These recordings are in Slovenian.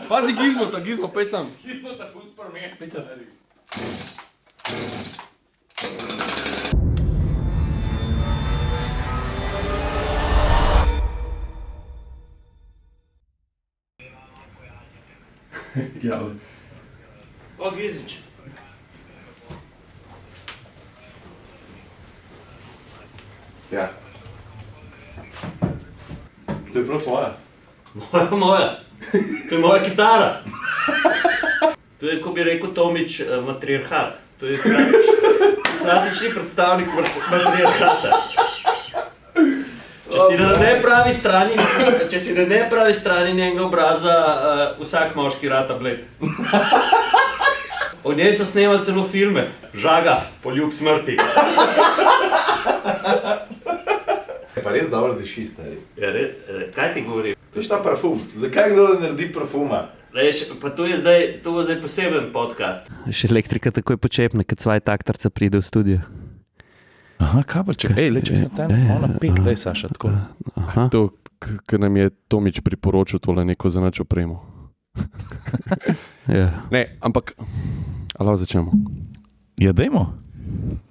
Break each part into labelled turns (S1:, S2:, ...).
S1: Pazi gizmo, pet sam.
S2: Gizmo ta pust par mesta.
S1: Ja.
S3: O, Gizič.
S2: Ja. To je prav tvoja.
S3: Moja. To je moja kitara. To je, ko bi rekel Tomič, matriarhat. To je klasični predstavnik matriarhata. Če si na nepravi strani njenega obraza, vsak moški rata bled. O njej so snemali celo filme. Žaga, poljub smrti.
S2: Je pa res dobro diši, stari.
S3: Ja, kaj ti govori?
S2: To je ta parfum. Zakaj kdo naredi parfuma?
S3: Pa to bo zdaj poseben podcast.
S4: Še elektrika takoj počepne, kad svoj taktarca pride v studio.
S2: Aha, kabelček. Če sem tam, ona pet, Saša, tako.
S1: To, ker nam je Tomič priporočil tole neko zanač opremo.
S4: Ja.
S1: Ne, ampak, alo, začnemo.
S2: Ja, dajmo.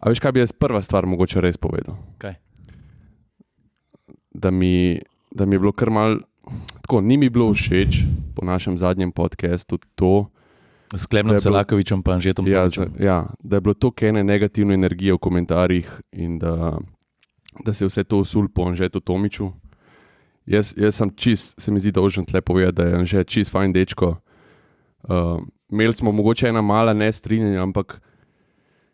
S1: A veš, kaj bi jaz prva stvar mogoče res povedal?
S2: Kaj?
S1: Da mi je bilo kar mal, tako, ni mi bilo všeč po našem zadnjem podcastu to,
S2: S Klemnom Celakovičem pa Anžetom Tomičem.
S1: Ja, da je bilo toliko ene negativne energije v komentarjih in da se je vse to usul po Anžetu Tomiču. Jaz sem se mi zdi dolžen tle povedati, da je Anže čist fajn dečko. Imeli smo mogoče ena mala nestrinjanja, ampak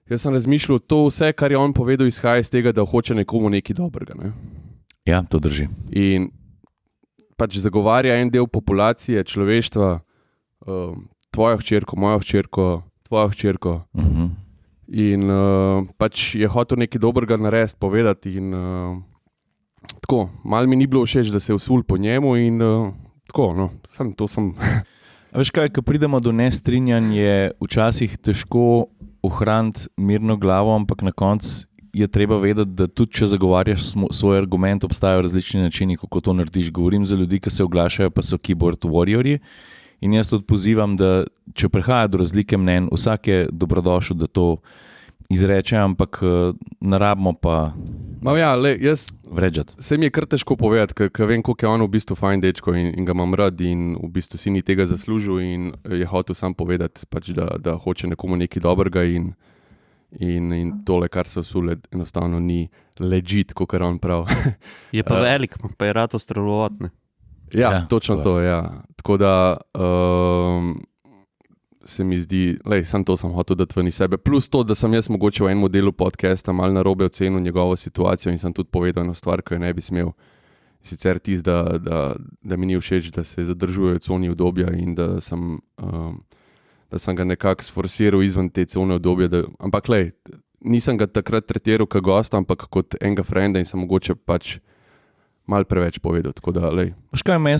S1: jaz sem razmišljal, to vse, kar je on povedal, izhaja iz tega, da hoče nekomu nekaj dobrega. Ne?
S2: Ja, to drži.
S1: In pač zagovarja en del populacije, človeštva, tvojo hčerko, mojo hčerko, tvojo hčerko. In pač je hotel nekaj dobrega narediti, povedati in tako, malo mi ni bilo všeč, da se je usul po njemu in tako, no, to sem...
S2: A veš kaj, ko pridemo do nestrinjanj, je včasih težko ohraniti mirno glavo, ampak na koncu je treba vedeti, da tudi če zagovarjaš svoj argument, obstajajo različni načini, kako to narediš. Govorim za ljudi, ki se oglašajo, pa so keyboard warriorji. In jaz tudi pozivam, da če prihaja do razlike mnenj, vsak je dobrodošel, da to izreče, ampak narabimo pa vređati.
S1: Se mi je kar težko povedati, ker vem, koliko je on v bistvu fajn dečko in ga imam rad in v bistvu si ni tega zaslužil in je hotel sam povedati, pač, da hoče nekomu nekaj dobrega in tole, kar se usule, enostavno ni legit, kakor on prav.
S4: Je pa velik, pa je rad ostrelovat, ne?
S1: Ja, točno to, ja. Tako da se mi zdi, samo to sem hotel dati ven iz sebe. Plus to, da sem jaz mogoče v enem delu podcasta malo narobe ocenil njegovo situacijo in sem tudi povedal eno stvar, ki jo ne bi smel. Sicer tisti, da mi ni všeč, da se zadržujejo coni udobja in da sem ga nekako sforsiral izven te cone udobja. Ampak nisem ga takrat tretiral kot gosta, ampak kot enega frenda in sem mogoče pač malo preveč povedal, tako da,
S2: Veš kaj, meni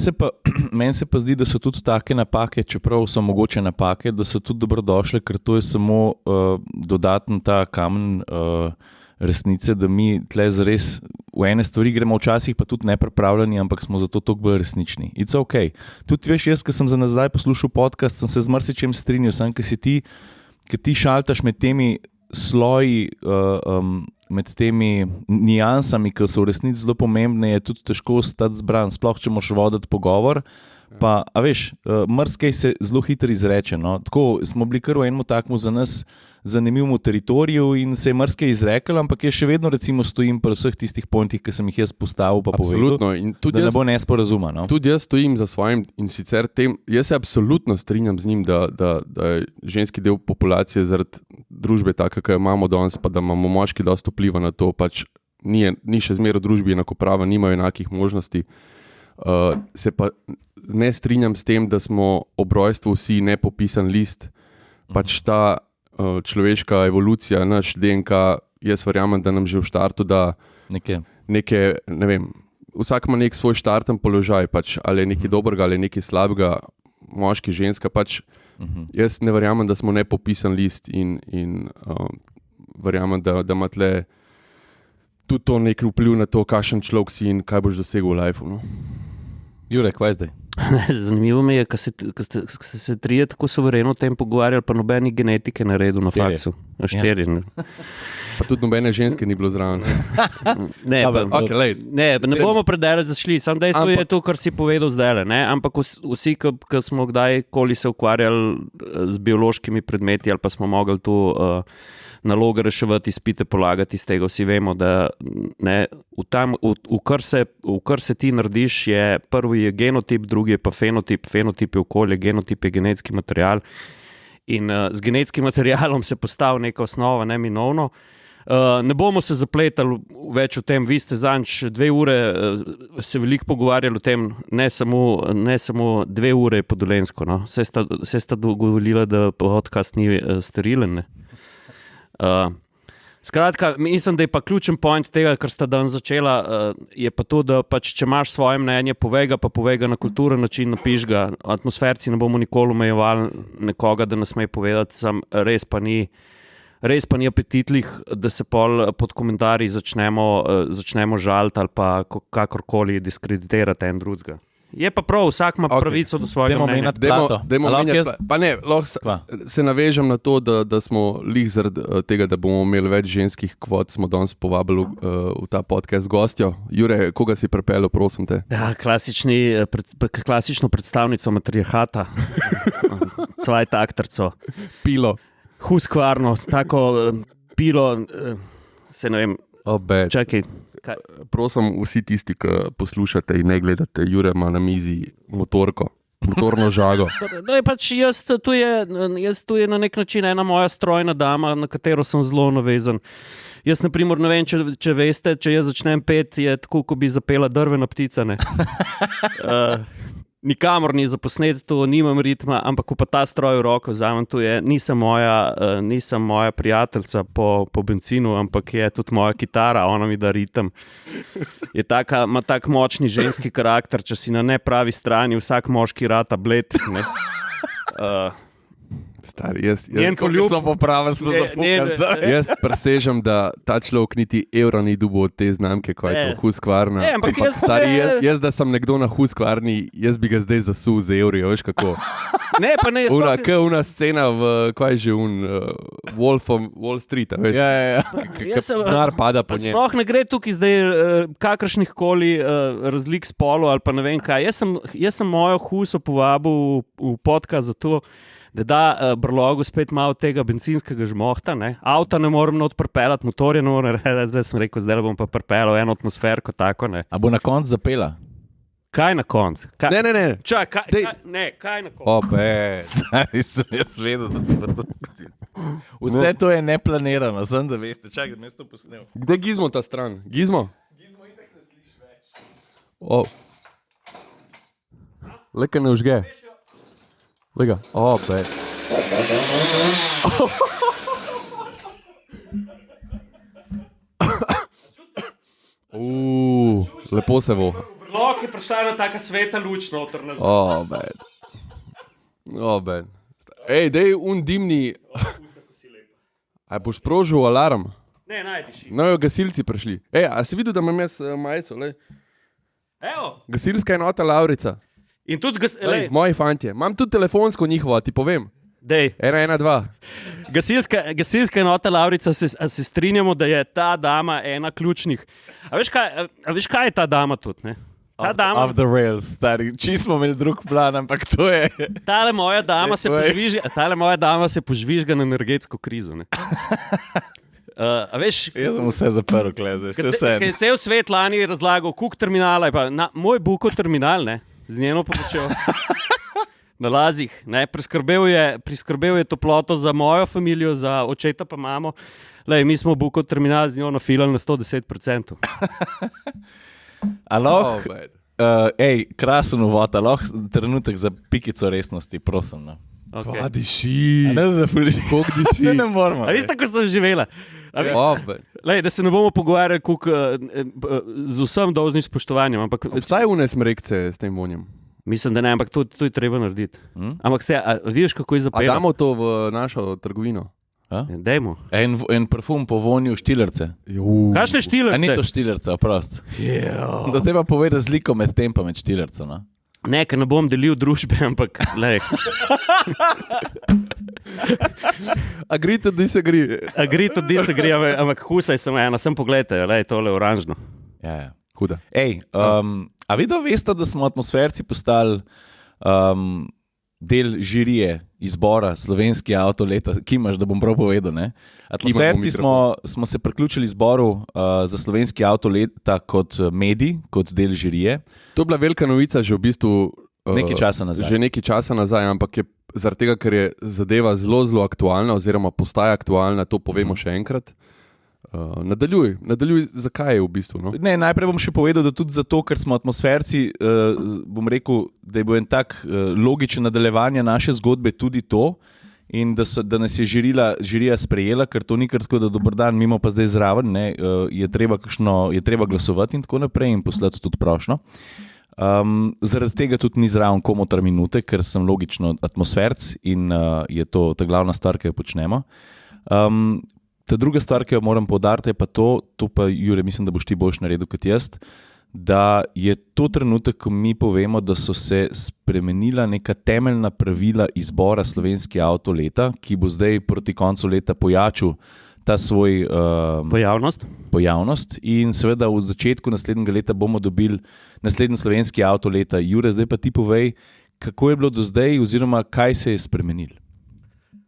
S2: se pa zdi, da so tudi take napake, čeprav so mogoče napake, da so tudi dobrodošle, ker to je samo dodaten ta kamen resnice, da mi tle zares v ene stvari gremo včasih pa tudi nepripravljeni, ampak smo zato toliko bolj resnični. It's ok. Tudi veš, jaz, ko sem za nazaj poslušal podcast, sem se z marsičem strinjal, sam, ker ti šaltaš med temi sloji, med temi niansami, ki so v resnici zelo pomembne, je tudi težko ostati zbran, sploh če moraš voditi pogovor. Pa, a veš, marsikaj se zelo hitro izreče. No? Tako smo bili kar v enem takmu za nas zanimivemu teritoriju in se je marsikaj izrekel, ampak jaz še vedno recimo stojim pri vseh tistih pointih, ki sem jih jaz postavil pa povedal, da ne bo nesporazuma. No?
S1: Tudi jaz stojim za svojim in sicer jaz se absolutno strinjam z njim, da je ženski del populacije zaradi družbe taka, ki jo imamo danes, pa da imamo moški dosti vpliva na to, pač ni še zmeraj v družbi enakoprava, nimajo enakih možnosti. Se pa ne strinjam s tem, da smo ob rojstvu vsi nepopisan list. Pač ta človeška evolucija, naš DNK, jaz verjamem, da nam že v štartu da neke, ne vem, vsak ima nek svoj štarten položaj, pač, ali je nekaj dobrega, ali je nekaj slabega, moški, ženska, pač jaz ne verjamem, da smo nepopisan list in verjamem, da ima tle tudi to nek vpliv na to, kakšen človek si in kaj boš dosegel v lifeu. No?
S2: Jure, kaj zdaj?
S4: Zanimivo mi je, ko ste se trije tako suvereno o tem pogovarjali, pa nobeni genetike naredil na faksu. 4.
S1: Pa tudi nobene ženske ni bilo zraven.
S4: Ne, ne bomo predaleč zašli, samo dejstvo je to, kar si povedal zdaj. Ampak vsi, ki smo kdajkoli se ukvarjali z biološkimi predmeti ali pa smo mogli to naloge reševati, izpite polagati iz tega, vsi vemo, da v kar se ti narediš, je prvi je genotip, drugi je pa fenotip, fenotip je okolje, genotip je genetski material in z genetskim materialom se postavi neka osnova, neminovno. Ne bomo se zapletali več o tem, vi ste zanč 2 ure se veliko pogovarjali o tem, ne samo 2 ure po Dolenjsko, no. Se sta dogovorila, da podcast ni sterilen, ne. Skratka, mislim, da je pa ključen point tega, kar sta dan začela, je pa to, da pač, če imaš svoje mnenje, povej ga na kulturen način, napiš ga. Atmosferci ne bomo nikoli omejevali nekoga, da ne sme povedati, res pa ni apetitlih, da se pol pod komentarji začnemo žaliti ali pa kakorkoli diskreditirati en drugega. Je pa prav, vsak ima pravico do svojega mnenja.
S1: Lahko se navežem na to, da smo lih zaradi tega, da bomo imeli več ženskih kvot, smo danes povabili v ta podcast gostjo. Jure, koga si pripeljal, prosim te?
S4: Ja, klasično predstavnico matriarhata, Zweitakterco.
S1: Pilo.
S4: Husqvarno, tako pilo, se ne vem, čakaj.
S1: Prosim, vsi tisti, ki poslušate in ne gledate, Jure ima na mizi motorno žago.
S4: Pač tu je na nek način ena moja strojna dama, na katero sem zelo navezan. Jaz, na primer, ne vem, če veste, če jaz začnem peti, je tako, ko bi zapela drvena ptica, ne. Nikamor ni zaposnet, to nimam ritma, ampak ko pa ta stroj v roko vzamem, nisem moja prijateljica po bencinu, ampak je tudi moja kitara, ona mi da ritem. Ima tak močni ženski karakter, če si na nepravi strani, vsak moški rata bled, ne.
S1: Stari, jaz
S2: smo popravili, smo zapukali.
S1: Jaz presežem, da ta človek niti evra ni dobil od te znamke, ko je to Husqvarna. Jaz, da sem nekdo na Husqvarni, jaz bi ga zdaj zasul z evri, veš kako. Una scena v, kaj je že Wall Streeta, veš. Denar pada po njem.
S4: Sploh ne gre tukaj zdaj kakršnih koli razlik spolu ali pa ne vem kaj. Jaz sem mojo Huso povabil v podcast za to, da brlogu spet malo tega bencinskega žmohta, ne. Avta ne morem not pripeljati, motorje ne morem, zdaj sem rekel, zdaj bom pa pripeljal eno atmosferko, tako, ne.
S2: A bo na koncu zapela?
S4: Kaj na koncu?
S1: Ne.
S4: Čaj, kaj na koncu?
S2: Stari, sem jaz vedel, da se bo to zgodilo. Vse to je neplanirano, sem da veste, čakaj, da me to posnel.
S1: Kde Gizmo ta stran? Gizmo itak ne sliš več. Leka ne užge. Lega, lepo se voha.
S4: Brlog je prišla ena taka sveta luč noter.
S1: Ej, dej dimni. A boš sprožil alarm?
S4: Ne, najdiš.
S1: No, gasilci prišli. Ej, a si videl, da imam jaz majico, lej?
S4: Evo.
S1: Gasilska enota Lavrica.
S4: In tudi
S1: moji fantje. Imam tudi telefonsko njihovo, ti povem.
S4: Dej.
S1: 112.
S4: Gasilska enota Lavrica, se strinjamo, da je ta dama ena ključnih. A veš kaj je ta dama tudi, ne?
S2: Off the rails, stari. Smo imeli drug plan, ampak to je...
S4: Tale moja dama se požvižga na energetsko krizo, ne?
S2: Jaz sem vse zaprl, gledaj.
S4: Kaj je cel svet lani razlagal, kuk terminala je pa, moj Buko terminal, ne? Z njeno pomočjo na Lazih, ne, priskrbel je toploto za mojo familijo, za očeta pa mamo. Lej, mi smo Buko terminal z njo nafilali na 110%.
S2: Krasen uvod, trenutek za pikico resnosti, prosim. No.
S1: Okay. Diši.
S2: Se ne moramo.
S4: A veste, kako sem živela? Lej, da se ne bomo pogovarjali z vsem dolžnim spoštovanjem.
S1: Obstaja une smrekce s tem vonjem?
S4: Mislim, da ne, ampak to je treba narediti. Ampak vidiš, kako je zapela?
S1: A damo to v našo trgovino?
S4: Dajmo.
S2: En parfum po vonju štilerce.
S4: Kakšne štilerce?
S2: A ni to štilerce, oprost. Da treba povej razliko med tem pa med štilercem, no?
S4: Ne, ker ne bom delil družbe, ampak lej.
S1: Agree to disagree.
S4: Agree to disagree, ampak husaj samo eno, sem pogledajte, lej, tole oranžno.
S2: Ja.
S1: Huda.
S2: Ej, a vi veste, da smo atmosferci postali del žirije izbora slovenski avto leta, ki imaš, da bom prav povedal, ne? Atmosferci smo se priključili izboru za slovenski avto leta kot medij, kot del žirije.
S1: To je bila velika novica že v bistvu
S2: nekaj časa nazaj.
S1: Že nekaj časa nazaj, ampak je zaradi tega, ker je zadeva zelo, zelo aktualna oziroma postaja aktualna, to povemo še enkrat. Nadaljuj, zakaj je v bistvu? No?
S2: Ne, najprej bom še povedal, da tudi zato, ker smo atmosferci, bom rekel, da je bil en tak logičen nadaljevanje naše zgodbe tudi to in da nas je žirija sprejela, ker to ni kar tako, da dober dan, mimo pa zdaj zraven, ne, je treba glasovati in tako naprej in poslati tudi prošnjo. Zaradi tega tudi ni zraven Komotar minute, ker sem logično atmosferc in je to ta glavna stvar, ki jo počnemo. Ta druga stvar, ki jo moram poudariti, je pa to pa, Jure, mislim, da boš ti boljš naredil kot jaz, da je to trenutek, ko mi povemo, da so se spremenila neka temeljna pravila izbora slovenski avto leta, ki bo zdaj proti koncu leta pojačil ta svoj pojavnost in seveda v začetku naslednjega leta bomo dobili naslednji slovenski avto leta. Jure, zdaj pa ti povej, kako je bilo do zdaj oziroma kaj se je spremenilo.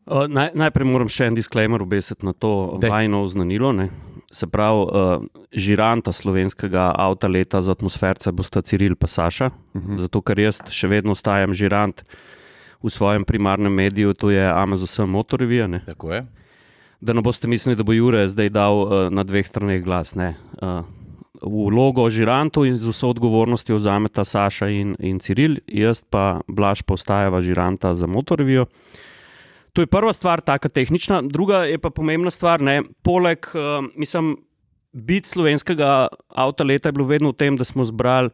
S4: Najprej moram še en disclaimer obesiti na to vajno oznanilo. Ne? Se pravi, žiranta slovenskega avta leta za atmosferce bosta Ciril pa Saša, zato ker jaz še vedno ostajam žirant v svojem primarnem mediju, to je AMZS Motorrevija.
S2: Tako je.
S4: Da ne boste mislili, da bo Jure zdaj dal na dveh straneh glas. Ne? V vlogo žirantu in z vso odgovornostjo vzameta Saša in Ciril, jaz pa Blaž pa ostajava žiranta za Motorrevijo. To je prva stvar, taka tehnična. Druga je pa pomembna stvar, ne, poleg, biti slovenskega avta leta je bilo vedno v tem, da smo zbrali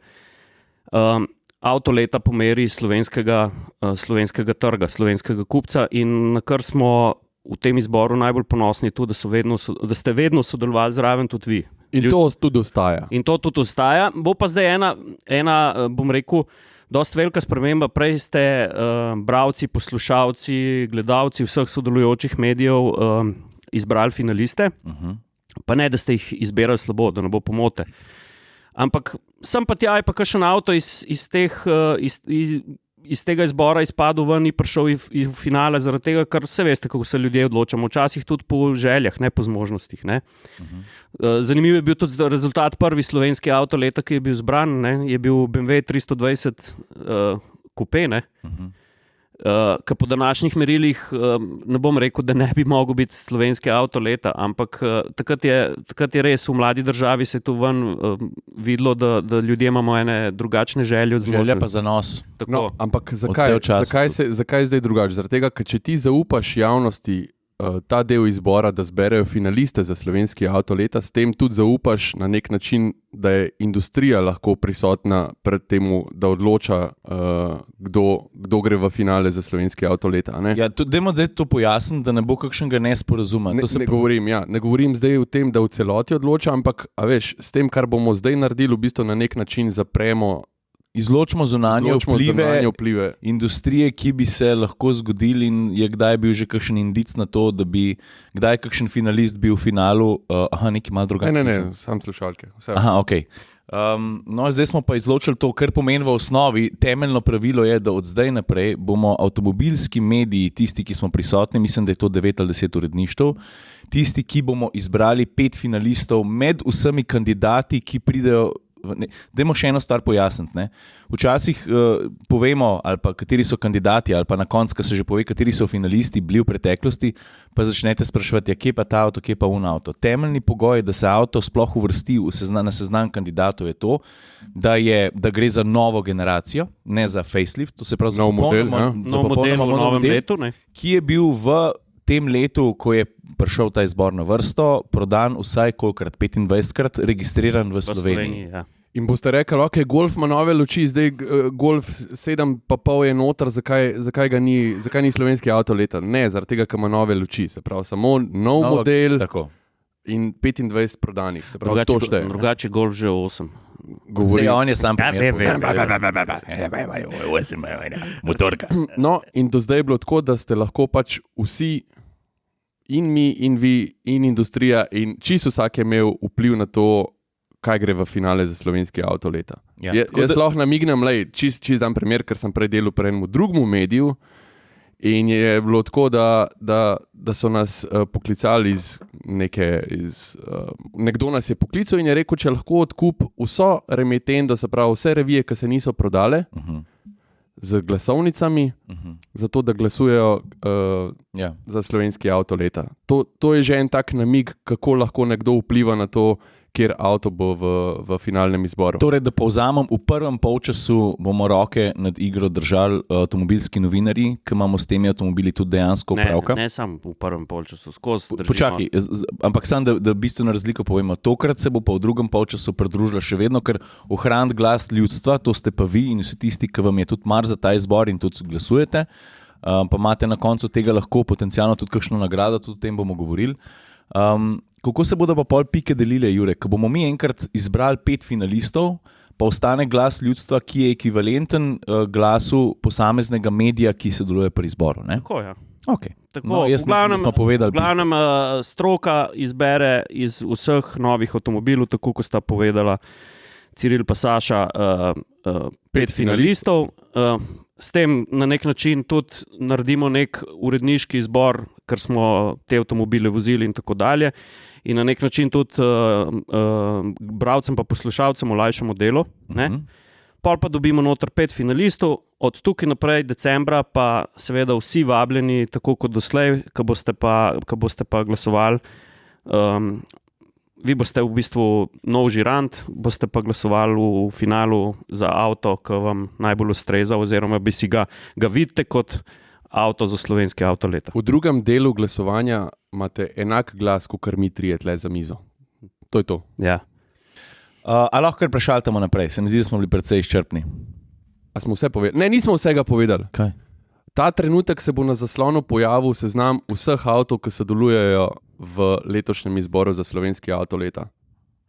S4: avto leta po meri slovenskega trga, slovenskega kupca in na kar smo v tem izboru najbolj ponosni tudi, da ste vedno sodelovali zraven tudi vi.
S1: In to tudi ostaja.
S4: In to tudi ostaja. Bo pa zdaj ena bom rekel, dosti velika sprememba. Prej ste bralci, poslušalci, gledalci vseh sodelujočih medijev izbrali finaliste, pa ne, da ste jih izberali slabo, da ne bo pomote. Ampak sem pa tja je pa kakšen avto iz tega izbora izpadel ven in prišel v finale zaradi tega, ker se veste, kako se ljudje odločamo. Včasih tudi po željah, ne po zmožnostih. Ne. Zanimiv je bil tudi rezultat prvi slovenski avto leta, ki je bil zbran, ne, je bil BMW 320 Coupe, ne. Ki po današnjih merilih ne bom rekel, da ne bi mogel biti slovenski avto leta, ampak takrat je res v mladi državi se tu ven videlo, da ljudje imamo ene drugačne želje.
S2: Želja pa za nos.
S1: No, ampak zakaj zdaj drugače? Zaradi tega, ker če ti zaupaš javnosti ta del izbora, da zberejo finaliste za slovenski avto leta, s tem tudi zaupaš na nek način, da je industrija lahko prisotna pred temu, da odloča, kdo gre v finale za slovenski avto leta. Ne?
S2: Ja, dajmo zdaj to pojasniti, da ne bo kakšnega nesporazuma.
S1: Ne govorim zdaj o tem, da v celoti odloča, ampak s tem, kar bomo zdaj naredili, v bistvu na nek način zapremo,
S2: izločimo zunanje vplive industrije, ki bi se lahko zgodili in je kdaj bil že kakšen indic na to, da bi kdaj kakšen finalist bil v finalu. Nekaj malo drugače.
S1: Ne, sam slušalke.
S2: Ok. No, zdaj smo pa izločili to, kar pomeni v osnovi. Temeljno pravilo je, da od zdaj naprej bomo avtomobilski mediji, tisti, ki smo prisotni, mislim, da je to 9 ali 10 uredništev, tisti, ki bomo izbrali 5 finalistov med vsemi kandidati, ki pridejo. Dajmo še eno stvar pojasniti. Ne? Včasih povemo, ali pa kateri so kandidati, ali pa na koncu, ko se že pove, kateri so finalisti bili v preteklosti, pa začnete spraševati, kje pa ta avto, kje pa un avto. Temeljni pogoj, da se avto sploh uvrsti na seznam kandidatov, je to, da gre za novo generacijo, ne za facelift, to se pravi za
S4: popolnoma novem letu, ne?
S2: Ki je bil v tem letu, ko je prišel ta izbor na vrsto, prodan vsaj kolikrat, 25krat, registriran v Sloveniji.
S4: Ja.
S1: In boste rekli, ok, Golf ima nove luči, zdaj Golf 7,5 je noter, zakaj ni slovenski avto leta? Ne, zaradi tega, ker ima nove luči, se pravi samo nov model.
S2: Tako.
S1: In 25 prodanih, se pravi to šteje.
S4: Drugače Golf že 8.
S1: govori.
S2: On je sam primer. Motorka.
S1: No, in do zdaj je bilo tako, da ste lahko pač vsi, in mi, in vi, in industrija, in čisto vsak je imel vpliv na to, kaj gre v finale za slovenski avto leta.
S2: Ja,
S1: Jaz lahko namignem, čist dan primer, ker sem prej delal pri enem drugemu mediju, in je bilo tako, da so nas poklicali nekdo nas je poklical in je rekel, če lahko odkup vso remitendo, se pravi vse revije, ki se niso prodale, z glasovnicami, zato da glasujejo za slovenski avto leta. To je že en tak namig, kako lahko nekdo vpliva na to, kjer avto bo v finalnem izboru.
S2: Torej, da povzamem, v prvem polčasu bomo roke nad igro držali avtomobilski novinarji, ki imamo s temi avtomobili tudi dejansko upravka.
S3: Ne samo v prvem polčasu, skozi držimo.
S2: Počakaj, ampak samo, da bistveno razliko povemo. Tokrat se bo pa v drugem polčasu pridružila še vedno, ker ohraniti glas ljudstva, to ste pa vi in vsi tisti, ki vam je tudi mar za ta izbor in tudi glasujete, pa imate na koncu tega lahko potencialno tudi kakšno nagrado, tudi o tem bomo govorili. Kako se bodo pa pol pike delile, Jure? Ko bomo mi enkrat izbrali 5 finalistov, pa ostane glas ljudstva, ki je ekvivalenten glasu posameznega medija, ki se deluje pri izboru. Ne?
S3: Tako, ja.
S2: Okay.
S3: Tako,
S2: no, jaz mislim, da smo povedali.
S3: V glavnem stroka izbere iz vseh novih avtomobilov, tako kot sta povedala Ciril pa Saša, 5 finalistov. S tem na nek način tudi naredimo nek uredniški izbor, ker smo te avtomobile vozili in tako dalje. In na nek način tudi bralcem pa poslušalcem olajšamo delo. Pol pa dobimo noter 5 finalistov, od tukaj naprej decembra pa seveda vsi vabljeni, tako kot doslej, ko boste pa glasovali. Vi boste v bistvu nov žirant, boste pa glasovali v finalu za avto, ki vam najbolj ustreza, oziroma bi si ga vidite kot avto za slovenski avto leta.
S1: V drugem delu glasovanja imate enak glas, kot mi trije tle za mizo. To je to.
S3: Ja.
S2: A lahko kar prešaltamo naprej? Se mi zdi, da smo bili precej izčrpni.
S1: A smo vse povedali? Ne, nismo vsega povedali.
S2: Kaj?
S1: Ta trenutek se bo na zaslonu pojavil seznam vseh avtov, ki sodelujejo v letošnjem izboru za slovenski avto leta.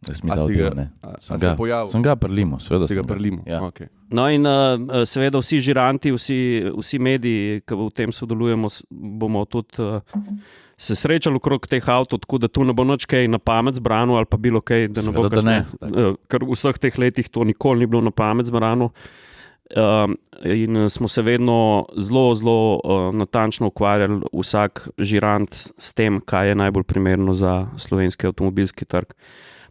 S2: Sem ga prlimo, seveda.
S1: Si ga prlimo,
S2: ja.
S1: Okay.
S3: No in seveda vsi žiranti, vsi mediji, ki v tem sodelujemo, bomo tudi se srečali okrog teh avtov, tako da tu ne bo nič kaj na pamet zbrano ali pa bilo kaj, da ne bo kakšne, ker v vseh teh letih to nikoli ni bilo na pamet zbrano. In smo se vedno zelo natančno ukvarjali vsak žirant s tem, kaj je najbolj primerno za slovenski avtomobilski trg.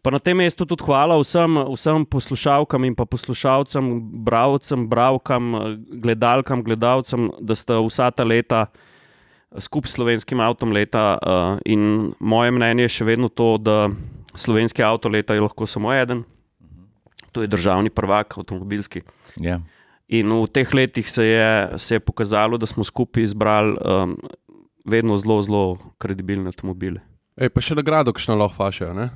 S3: Pa na tem mestu tudi hvala vsem poslušalkam in pa poslušalcem, bralcem, bralkam, gledalkam, gledalcem, da ste vsa ta leta skupaj s slovenskim avtom leta, in moje mnenje je še vedno to, da slovenski avto leta je lahko samo eden, to je državni prvak avtomobilski.
S2: Yeah.
S3: In v teh letih se je pokazalo, da smo skupaj izbrali vedno zelo kredibilne avtomobile.
S1: Pa še nagrado, kakšno lahko fašejo, ne?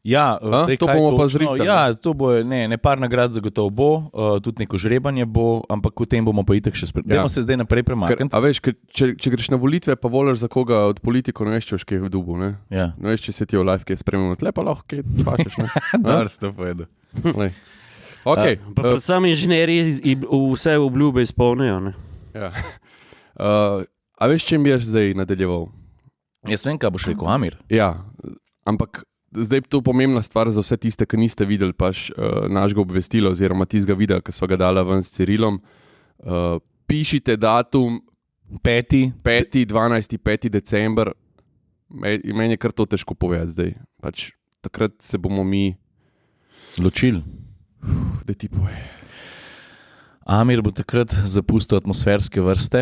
S2: Ja,
S1: to bomo pa zrihtali.
S2: Ja, to bo, ne par nagrad zagotovo bo, tudi neko žrebanje bo, ampak v tem bomo pa itak še Dajmo se zdaj naprej premakniti.
S1: A veš, če greš na volitve, pa voliš za koga od politikov, ne veš, če je v dubu, ne?
S2: Ja.
S1: Ne veš, če se ti v live kaj spremljamo tle, pa lahko kaj fašeš, ne?
S2: Dar si to povedal.
S1: Okay.
S3: Predvsem inženirji vse obljube izpolnijo.
S1: Ja. A veš, čem bi jaz zdaj nadaljeval?
S2: Jaz vem, kaj boš rekel, Amir.
S1: Ja, ampak zdaj je to pomembna stvar za vse tiste, ki niste videli pač našega obvestila oziroma tistega videa, ki sva ga dala ven s Cirilom. Pišite datum 5. 12. 5. december. Meni je kar to težko povedati zdaj. Pač takrat se bomo mi
S2: ločili.
S1: Da ti povej.
S2: Amir bo takrat zapustil atmosferske vrste.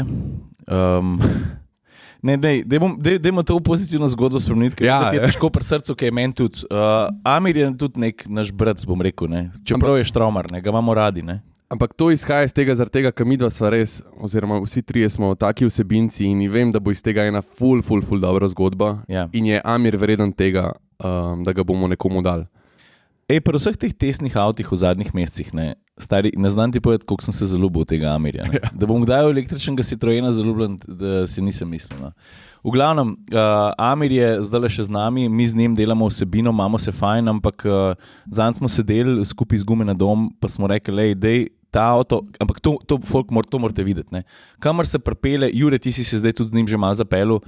S2: Dajmo to pozitivno zgodbo spremeniti, ker je težko pri srcu, ki je meni tudi. Amir je tudi nek naš brat, bom rekel, ne? Čeprav je štraumar, ne? Ga imamo radi. Ne?
S1: Ampak to izhaja iz tega, zaradi tega, ker midva sva res, oziroma vsi trije smo taki vsebinci in vem, da bo iz tega ena ful dobra zgodba.
S2: Ja.
S1: In je Amir vreden tega, da ga bomo nekomu dali.
S2: Pri vseh teh testnih avtih v zadnjih mesecih, ne, Stari, ne znam ti povedati, koliko sem se zaljubil v tega Amirja. Ja. Da bom kdaj v električnega Citroena zaljubljen, da si nisem mislil. No. V glavnem, Amir je zdaj še z nami, mi z njim delamo vsebino, imamo se fajn, ampak zanj smo sedeli skupaj z Gume na dom, pa smo rekli, dej ta avto, ampak to morate videti. Ne. Kamor se pripelje, Jure, ti si se zdaj tudi z njim že malo zapeljal,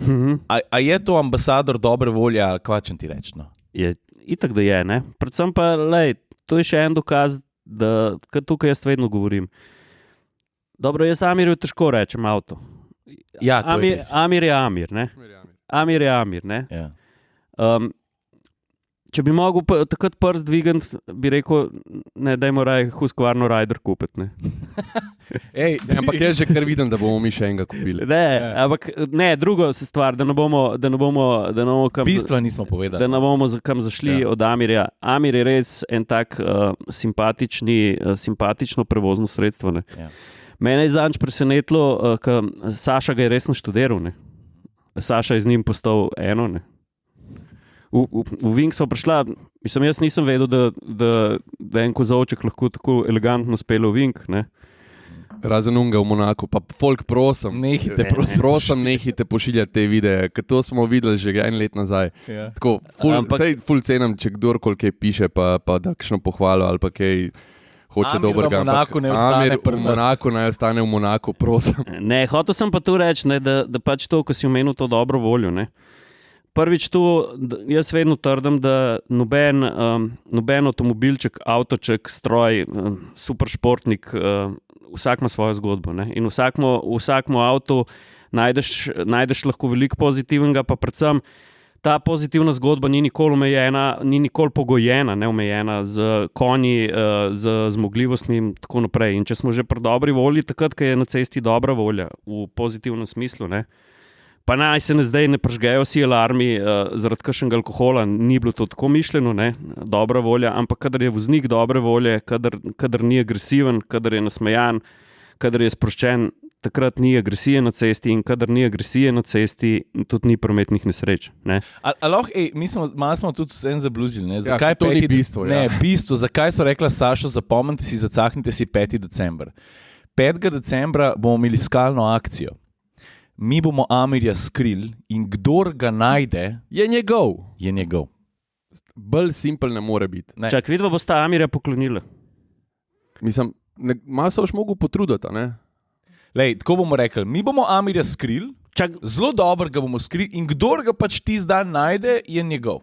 S2: a je to ambasador dobre volje, ali kvačem ti reči? No?
S3: Itak da je, ne? Predvsem pa, to je še en dokaz, da tukaj jaz vedno govorim. Dobro, jaz Amirju težko rečem avto.
S2: Ja,
S3: Amir je Amir, ne? Amir je Amir, ne?
S2: Ja.
S3: Če bi mogel takrat prst dvigant, bi rekel, ne, dajmo Husqvarna Rider kupiti, ne?
S1: Ampak jaz že kar vidim, da bomo mi še enega kupili.
S3: Ampak drugo stvar, da ne bomo kam...
S2: Bistva nismo povedali.
S3: Da ne bomo kam zašli od Amirja. Amir je res en tak simpatično prevozno sredstvo, ne? Ja. Mene je zanj presenetilo, ker Saša ga je resno študiral, ne? Saša je z njim postal eno, ne? V Vink smo prišla, jaz nisem vedel, da en kozovček lahko tako elegantno spele v Vink, ne?
S1: Razen unga v Monaku, pa folk, prosim, nehite pošiljati te videe, ker to smo videli že 1 let nazaj. Ja. Tako, ful cenem, če kdorkoli kaj piše, pa da kakšno pohvalo ali pa kaj hoče dobrega. Amir v Monaku naj ostane v Monaku, prosim.
S3: Ne, hotel sem pa tu reči, da pač to, ko si omenil to dobro voljo, ne. Prvič tu, jaz vedno trdim, da noben avtomobilček, avtoček, stroj, superšportnik, vsak ima svojo zgodbo. Ne? In vsakmu avtu najdeš lahko veliko pozitivnega, pa predvsem ta pozitivna zgodba ni nikoli omejena, ni nikoli pogojena, ne omejena z konji, z zmogljivostmi in tako naprej. In če smo že pri dobri volji, takrat, ko je na cesti dobra volja, v pozitivnem smislu, ne? Pa naj se zdaj ne pržgejo vsi alarmi zaradi kakšnega alkohola, ni bilo to tako mišljeno, ne? Dobra volja, ampak kadar je voznik dobre volje, kadar ni agresiven, kadar je nasmejan, kadar je sproščen, takrat ni agresije na cesti in kadar ni agresije na cesti, tudi ni prometnih nesreč. Ne?
S2: Mi smo tudi vsem zabluzili.
S1: Zakaj to ni bistvo?
S2: Bistvo, zakaj so rekla Saša, zapomnite si, zacahnite si 5. december. 5. decembra bomo imeli skalno akcijo. Mi bomo Amirja skrili in kdor ga najde,
S1: je njegov.
S2: Bolj
S1: simpel ne more biti.
S3: Čak, vidva bosta Amirja poklonila.
S1: Mislim, malo se boš mogel potruditi, ne?
S2: Tako bomo rekli, mi bomo Amirja skrili, zelo dobro ga bomo skrili in kdor ga pač ti zdaj najde, je njegov.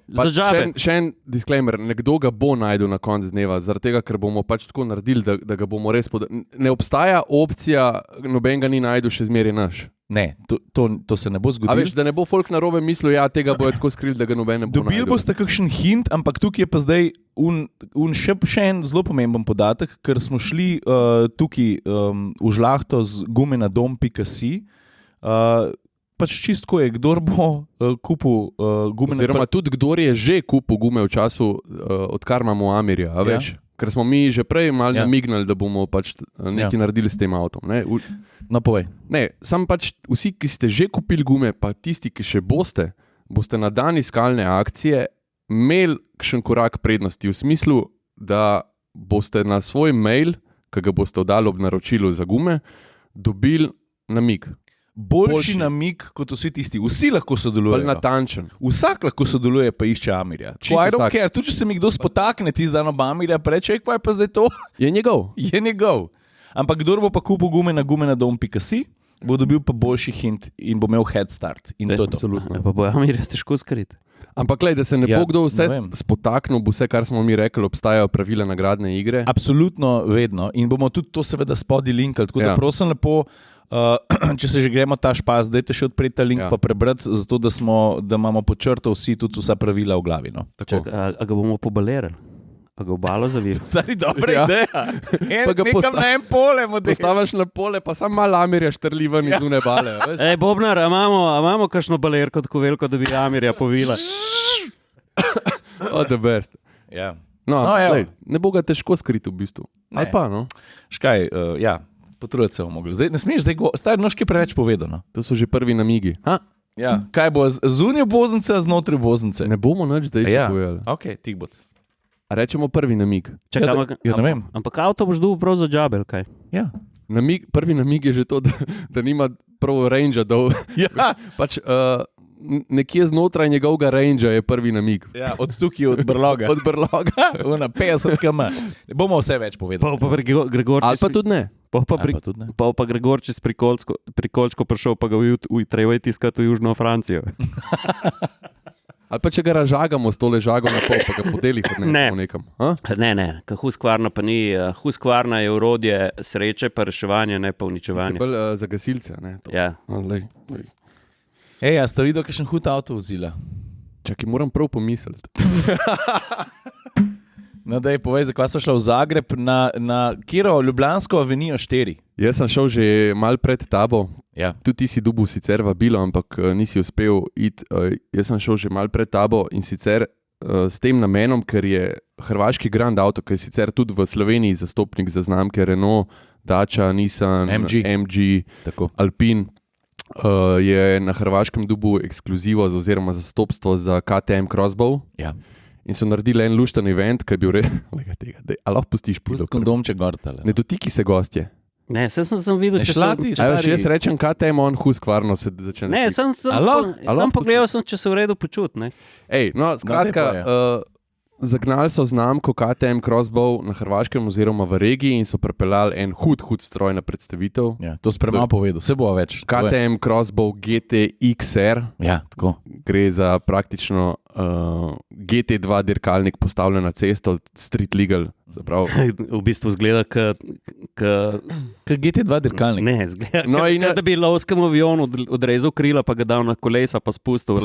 S1: Še en disclaimer, nekdo ga bo najdel na koncu dneva, zaradi tega, ker bomo pač tako naredili, da ga bomo res ne obstaja opcija, noben ga ni najdel, še zmeraj naš.
S2: Ne, to se ne bo zgodilo.
S1: A veš, da ne bo folk narobe mislil, tega bojo tako skrili, da ga noben ne bo najdel.
S2: Dobil boste kakšen hint, ampak tukaj je pa zdaj še en zelo pomemben podatek, ker smo šli tukaj v žlahto z gumenadom.si, pač čistko je, kdor bo kupil gume.
S1: Oziroma tudi kdor je že kupil gume v času, odkar imamo Amirja, a veš? Ja. Ker smo mi že prej malo namignali, da bomo pač nekaj naredili s tem avtom. Ne?
S2: No, povej.
S1: Ne, sam pač vsi, ki ste že kupili gume, pa tisti, ki še boste na dan iskalne akcije imeli kakšen korak prednosti. V smislu, da boste na svoj mail, ki ga boste oddali ob naročilu za gume, dobili namig.
S2: Boljši namig kot vsi tisti. Vsi lahko sodelujejo.
S1: Bolj natančen.
S2: Vsak lahko sodeluje, pa išče Amirja. Tudi če se mi kdo spotakne ti zdaj ob Amirja, pa reče, kaj pa zdaj to?
S1: Je njegov.
S2: Ampak kdor bo pa kupil gume na gumenadom.si, bo dobil pa boljši hint in bo imel head start. In to je to.
S1: Absolutno.
S3: Pa bo Amirja težko skriti.
S1: Ampak glej, da se ne bo kdo vse spotaknil, bo vse, kar smo mi rekli, obstajajo pravila nagradne igre.
S2: Absolutno vedno. In bomo tudi to seveda spodaj linkali. Tako da prosim lepo, če se že gremo ta špas, dajte še odpreti ta link pa prebrati, zato da imamo počrto vsa pravila v glavi. No.
S3: A ga bomo pobalerali? A ga obalo zavil?
S2: Stari, dobra ideja. Nekam na en pole.
S1: Postaviš na pole, pa sam malo Amirja štrli ven iz une bale.
S3: Bobnar, a imamo kakšno balerko tako veliko, da bi Amirja povila?
S1: The best.
S2: Ja.
S1: Ne bo ga težko skriti v bistvu. Ali pa, no?
S2: Škaj, potruditi se bomo mogli. Zdaj, ne smeš, stari nožki preveč povedano.
S1: To so že prvi namigi.
S2: Ja. Kaj bo, zunaj obvoznice, znotraj obvoznice?
S1: Ne bomo nič zdaj še povedali.
S2: Ok, tik bo.
S1: rečemo prvi namig.
S3: Čakaj,
S2: ne vem.
S3: Ampak avto boš dobil prav za džabel, kaj?
S2: Ja.
S1: Prvi namig je že to, da nima prav range,
S2: Ja.
S1: pač nekje znotraj njegovega range je prvi namig.
S2: Ja, od tukaj, od brloga.
S1: Od brloga.
S2: Na 50 km. Bomo vse več povedali.
S3: Pa Gregorčič.
S1: Ali pa tudi ne.
S3: Pa Gregorčič pri Kolčko prišel, pa ga treba je tiskati v Južno Francijo.
S1: Ali pa če ga razžagamo s tole žago na pol, pa ga podelimo nekam.
S3: Ne, Huskvarna pa ni. Huskvarna je orodje sreče, pa reševanje, ne pa uničevanje.
S1: Bolj za gasilce, ne?
S3: Ja.
S2: Ej, a ste videli, kakšen hud avto vzila?
S1: Čakaj, moram prav pomisliti.
S2: No, daj, povej, zakaj smo šli v Zagreb na Kiro, Ljubljansko avenijo 4.
S1: Jaz sem šel že malo pred tabo.
S2: Ja.
S1: Tudi ti si dobil sicer vabilo, ampak nisi uspel iti. Jaz sem šel že malo pred tabo in sicer s tem namenom, ker je hrvaški Grand Auto, ki je sicer tudi v Sloveniji zastopnik za znamke Renault, Dacia, Nissan, MG Alpine, je na Hrvaškem dobil ekskluzivo oziroma zastopstvo za KTM Crossbow.
S2: Ja.
S1: In so naredili en lušten event, ki je bil ali lahko pustiš
S2: pusti kondomček gortale.
S1: Ne dotiki se gostje.
S3: Ne, sem videl, če
S1: jaz rečem KTM, on Huskvarno se začne.
S3: Ne, sem pogledal, če se v redu počuti.
S1: Ej, no, skratka, zagnali so znamko KTM Crossbow na Hrvaškem oziroma v regiji in so pripeljali en hud stroj na predstavitev.
S2: Ja, to spremlja povedal, se bo več.
S1: KTM Crossbow GT-XR.
S2: Ja, tako.
S1: Gre za praktično GT2 dirkalnik postavljen na cesto, street legal.
S3: V bistvu zgleda
S2: kot GT2 dirkalnik.
S3: Ne, zgleda, da bi lovskemu avionu odrezal krila, pa ga dal na kolesa, pa spustil.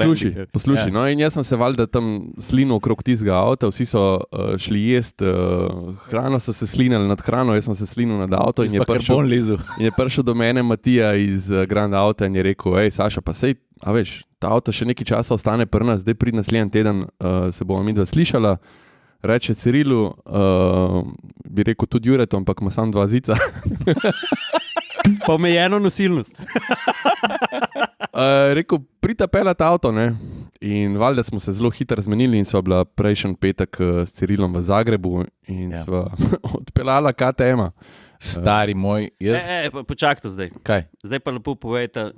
S1: Poslušaj, no in jaz sem se valjda tam slinil okrog tistega avta, vsi so šli jesti hrano, so se slinali nad hrano, jaz sem se slinil nad avto in je prišel do mene Matija iz Grand Auta in je rekel, ej Saša, pa sej, a veš, ta avto še nekaj časa ostane pri nas, zdaj prid naslednji teden, se bomo midva slišala. Reče Cirilu, bi rekel tudi Juretu, ampak ima samo 2 zica.
S3: Pa omejeno nosilnost.
S1: Rekel, prita pelat avto, ne? In valjda smo se zelo hitro zmenili in sva bila prejšnji petek s Cirilom v Zagrebu in sva odpeljala KTM-a.
S2: Stari moj, jaz...
S3: Počakajte zdaj.
S2: Kaj?
S3: Zdaj pa lepo povejte,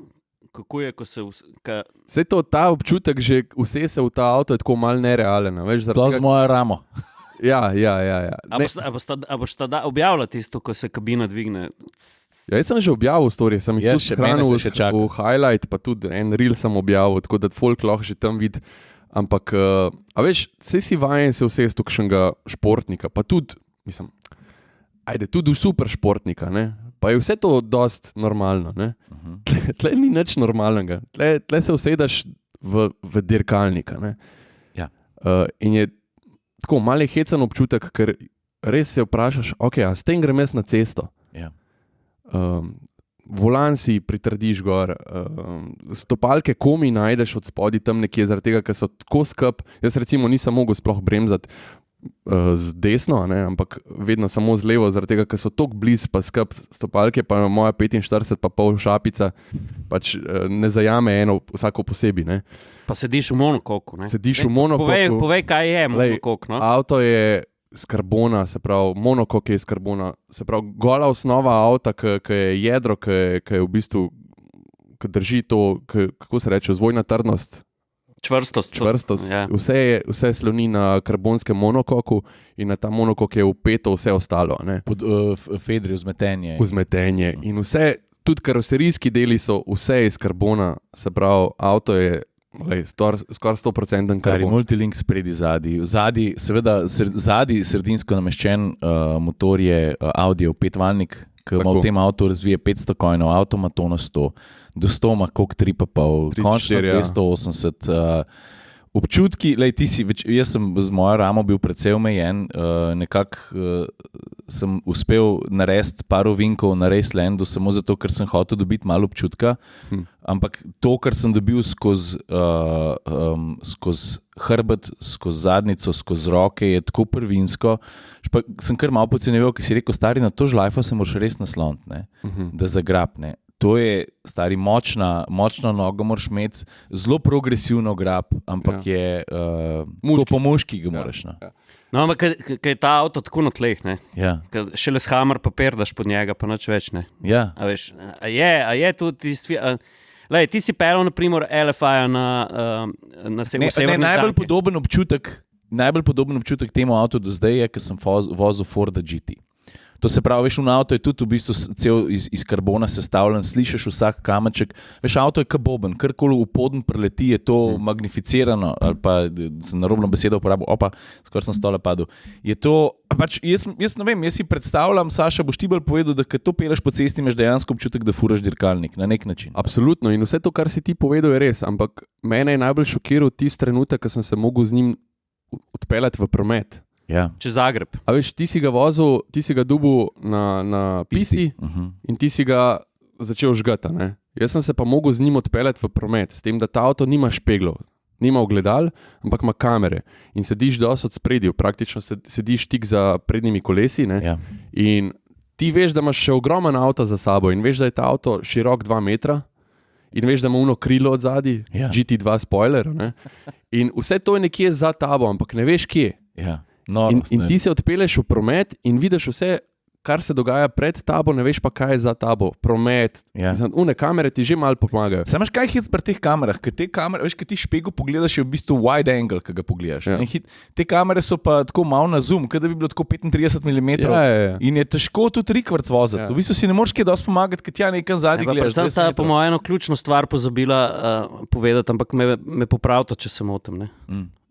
S3: kako je, ko se...
S1: Vse to, ta občutek, že vse se v ta avto je tako mal nerealen.
S2: Sploh z mojo ramo.
S1: Ja.
S3: A boš tada objavila tisto, ko se kabina dvigne?
S1: Ja, jaz sem že objavil storije, sem jih tudi hranil v highlight, pa tudi en reel sem objavil, tako da folk lahko že tam vidi. Ampak, a veš, vse si vajen se vse z tukšnega športnika, pa tudi, mislim, tudi super športnika, ne? Pa je vse to dost normalno, ne? Tle ni nič normalnega. Tle se usedaš v dirkalnika, ne?
S2: Ja.
S1: In je tako malo hecen občutek, ker res se vprašaš, ok, a s tem grem jaz na cesto?
S2: Ja.
S1: Volan si pritrdiš gor, stopalke komi najdeš od spodi tam nekje, zaradi tega, ker so tako skup. Jaz recimo nisem mogel sploh bremzati z desno, ne, ampak vedno samo z levo, zaradi tega, ker so tako blizu, pa skup stopalke, pa moja 45 pa pol šapica, pač ne zajame eno vsako posebej, ne.
S3: Pa sediš v monokoku, ne?
S1: Sediš v monokoku.
S3: Povej, kaj je monokok, no?
S1: Avto je z karbona, se pravi, monokok je z karbona, se pravi, gola osnova avta, ki je jedro, ki je v bistvu, ki drži to, kako se reče, vzvojna trdnost.
S3: Čvrstost.
S1: Ja. Vse sloni na karbonskem monokoku in na ta monokok je upeto vse ostalo. Ne?
S2: Pod fedri, vzmetenje.
S1: Vzmetenje. In vse, tudi karoserijski deli so vse iz karbona, se pravi, avto je skoraj 100% karbon.
S2: Multilink spredi, zadnji, seveda zadnji sredinsko nameščen motor je Audijev 5-valjnik, ki ima v tem avtu razvije 500 konjev, avto ima tono 100. Do 100 ima koliko 3,5, končno 280. Občutki, jaz sem z mojo ramo bil precej omejen, nekako sem uspel narediti par ovinkov na Racelandu, samo zato, ker sem hotel dobiti malo občutka, ampak to, kar sem dobil skozi hrbet, skozi zadnico, skozi roke, je tako prvinsko. Sem kar malo podcenjeval, ki si rekel, stari, na to žlajfa se moraš res nasloniti, da zagrabne. to je stari močna noga, moraš imeti zelo progresivno grab, ampak je po muški ga moraš.
S3: No, ampak kaj je ta avto tako na tleh, ne?
S2: Ja.
S3: Šele s hammer papir daš pod njega, pa nič več, ne?
S2: Ja.
S3: A veš, a je tudi lej, ti si pelal, na primer, LFI-ja na severni
S2: najbolj podoben občutek temu avtu do zdaj je, ker sem vozil Forda GT. To se pravi, veš, avto je tudi v bistvu cel iz karbona sestavljen, slišiš vsak kamenček. Veš, avto je kaboben, karkoli v poden preleti, je to magnificirano, ali pa sem narobno besedo uporabil, skoraj sem stole padel. Je to, pač, jaz ne vem, jaz si predstavljam, Saša, boš ti bolj povedal, da kad to peleš po cesti, imaš dejansko občutek, da furaš dirkalnik, na nek način.
S1: Absolutno, in vse to, kar si ti povedal, je res, ampak mene je najbolj šokiral tisti trenutek, ko sem se mogel z njim odpeljati v promet.
S2: Ja.
S3: Čez Zagreb.
S1: A veš, ti si ga vozil, ti si ga dubil na pisti in ti si ga začel žgati. Jaz sem se pa mogel z njim odpeljati v promet, s tem, da ta avto nima špeglov, nima ogledal, ampak ima kamere in sediš dosti od spredju, praktično sediš tik za prednjimi kolesi, ne?
S2: Ja.
S1: In ti veš, da imaš še ogromen avto za sabo in veš, da je ta avto širok 2 metra in veš, da ima uno krilo od zadaj, GT2 spoiler, ne? In vse to je nekje za tabo, ampak ne veš kje.
S2: Ja.
S1: In ti se odpelješ v promet in vidiš vse, kar se dogaja pred tabo, ne veš pa, kaj je za tabo. Promet, une kamere ti že malo pomagajo.
S2: Saj imaš kaj hit pri teh kamerah, ker te kamere, veš, kad ti špegu pogledaš, je v bistvu wide angle, ki ga pogledaš. Ja. Te kamere so pa tako malo na zoom, kada bi bilo tako 35 mm.
S1: Ja.
S2: In je težko tudi rikvrc voziti. Ja. V bistvu si ne moreš kaj dosti pomagati, kad tja nekam zadnji gledaš.
S3: Predvsem sta po mojem eno ključno stvar pozabila povedati, ampak me popravite, če se motim.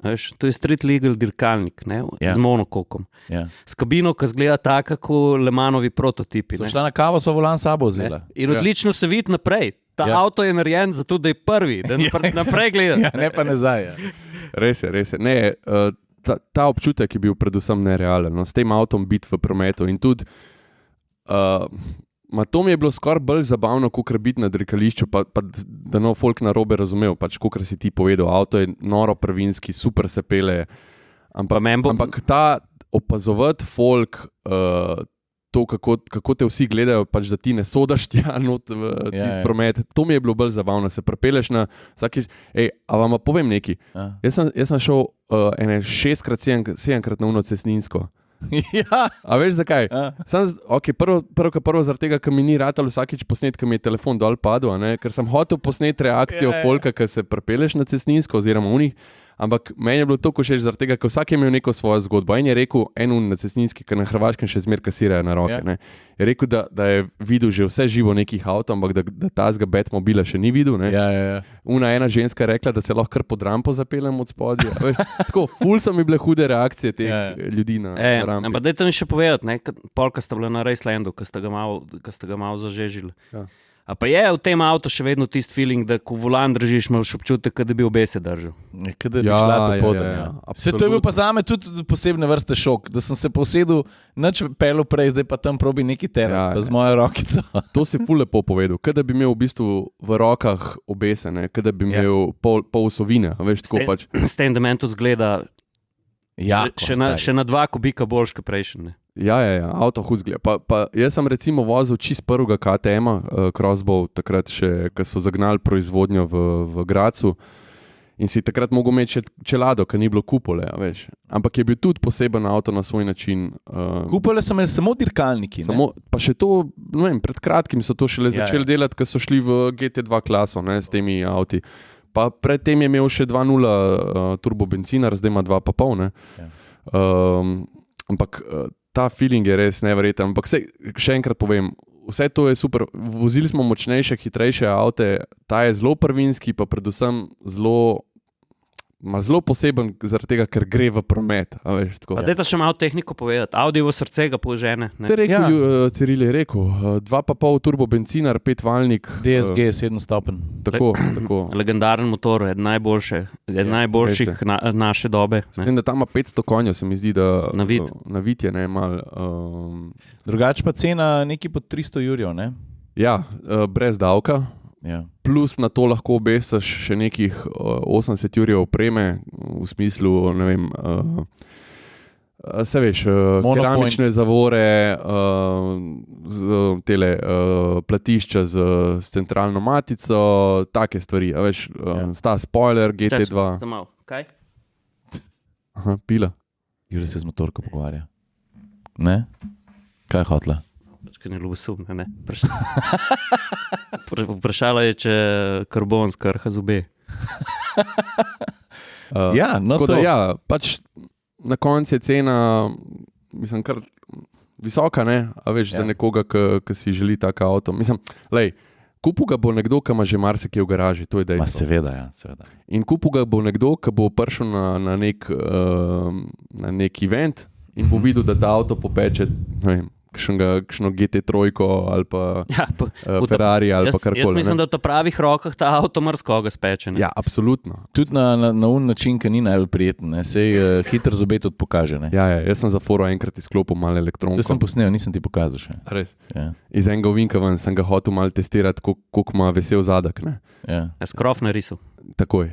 S3: Veš, to je street legal dirkalnik, z monokokom.
S2: Ja.
S3: S kabino, ki zgleda tako, kot Le Manovi prototipi.
S2: So šla na kavo, so volan sabo vzela.
S3: In odlično se vidi naprej. Ta avto je narejen zato, da je prvi, da naprej gleda.
S2: Ja, ne pa nazaj. Ja.
S1: Res je. Ne, ta občutek je bil predvsem nerealen. No, s tem avtom biti v prometu in tudi to mi je bilo skoraj bolj zabavno, kot biti na dirkališču, pa da folk narobe razumel, pač kot si ti povedal, avto je noro prvinski, super se pele, ampak ta opazovati folk, to, kako te vsi gledajo, pač da ti ne sodaš tja not v tisti promet, to mi je bilo bolj zabavno, se prepeleš na vsakič, a vam povem nekaj, jaz sem šel 6-krat, 7-krat na uno cestninsko.
S2: Ja.
S1: A veš zakaj? Prvo zaradi tega, ker mi ni ratalo vsakič posnet, ker mi je telefon dol padel, ker sem hotel posnet reakcijo folka, ker se prepeleš na cestninsko oziroma unih, ampak meni je bilo to všeč zaradi tega, ker vsak je imel neko svojo zgodbo. En je rekel, na cestninski, ker na Hrvaškem še zmer kasirajo na roke, je rekel, da je videl že vse živo nekih avtov, ampak da tazga Batmobila še ni videl. Ena ženska je rekla, da se lahko kar pod rampo zapeljem od spodja. Tako, ful so mi bile hude reakcije teh ljudi na rampi.
S3: Ampak dajte mi še povedati, polka sta bila na Racelandu, ki ste ga malo zažežili. Ja. A pa je v tem avtu še vedno tisti feeling, da ko volan držiš, imaš občutek, da bi obese držal.
S2: Da bi šla do poden. Se to je bil pa zame tudi posebne vrste šok, da sem se posedel nič pelil prej, zdaj pa tam probi neki teren, z mojo rokico.
S1: To si ful lepo povedal, da bi imel v bistvu v rokah obese, da bi imel pol osovine.
S3: S tem, da meni tudi zgleda še na 2 kubika boljš, kot prejšnji.
S1: Ja, avto hud zgleda. Pa jaz sem recimo vozil čist prvega KTM-a, Crossbow, takrat še, ko so zagnali proizvodnjo v Gracu in si takrat mogel imeti še čelado, ker ni bilo kupole, veš. Ampak je bil tudi poseben avto na svoj način.
S2: Kupole so imeli samo dirkalniki,
S1: pa še to, ne vem, pred kratkim so to šele začeli delati, ker so šli v GT2 klaso, s temi avti. Pa predtem je imel še 2.0 turbo benzinar, zdaj ima 2.5, ampak ta feeling je res neverjeten, ampak še enkrat povem, vse to je super, vozili smo močnejše, hitrejše avte, ta je zelo prvinski, pa predvsem zelo poseben zaradi tega, ker gre v promet.
S3: Dajte še malo tehniko povedati, Audi v srce ga požene.
S1: Ciril je rekel, 2.5 turbo benzinar, 5-valnik.
S2: DSG 7-stopenj.
S1: Tako.
S3: Legendaren motor, eden najboljših naše dobe.
S1: S tem, da tam ima 500 konjev, se mi zdi, da
S3: navit
S1: je mal.
S2: Drugače pa cena nekaj pod 300 jurjev, ne?
S1: Ja, brez davka.
S2: Ja.
S1: Plus na to lahko obesiš še nekih 80 jurjev opreme, v smislu, ne vem, Se veš, keramične zavore, platišča z centralno matico, take stvari. Veš, sta spoiler, GT2.
S3: Kaj?
S1: Aha, pila.
S2: Jure se z motorko pogovarja. Ne? Kaj je hotla?
S3: Pačka ne ljubosumna, ne. Vprašala je, če karbon skrha zobe.
S1: Pač na koncu je cena, mislim, kar visoka, ne? A veš, za nekoga, ki si želi tak avto. Mislim, kupil ga bo nekdo, ki ima že marsikaj v garaži, to je dejstvo.
S2: Seveda.
S1: In kupil ga bo nekdo, ki bo prišel na nek event in bo videl, da ta avto popeče, ne vem, kakšno GT3 ali pa Ferrari ali pa karkoli.
S3: Jaz mislim, da v pravih rokah ta avto mrskoga speče.
S1: Ja, absolutno.
S2: Tudi na način, ki ni najbolj prijeten. Sej hiter zobe tudi pokaže. Ne?
S1: Ja, jaz sem za foro enkrat izklopil malo elektronko.
S2: To sem posnel, nisem ti pokazal še.
S1: Res? Ja. Iz enega ovinka ven sem ga hotel malo testirati, koliko ima vesel zadek.
S3: Ja. Skrof narisal.
S1: Takoj.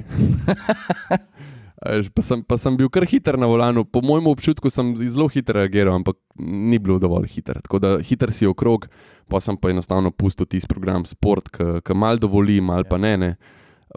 S1: Pa sem bil kar hiter na volanu, po mojem občutku sem zelo hiter reagiral, ampak ni bilo dovolj hiter. Tako da hiter si okrog, pa sem pa enostavno pustil tisti program Sport, ki malo dovoli, malo pa ne.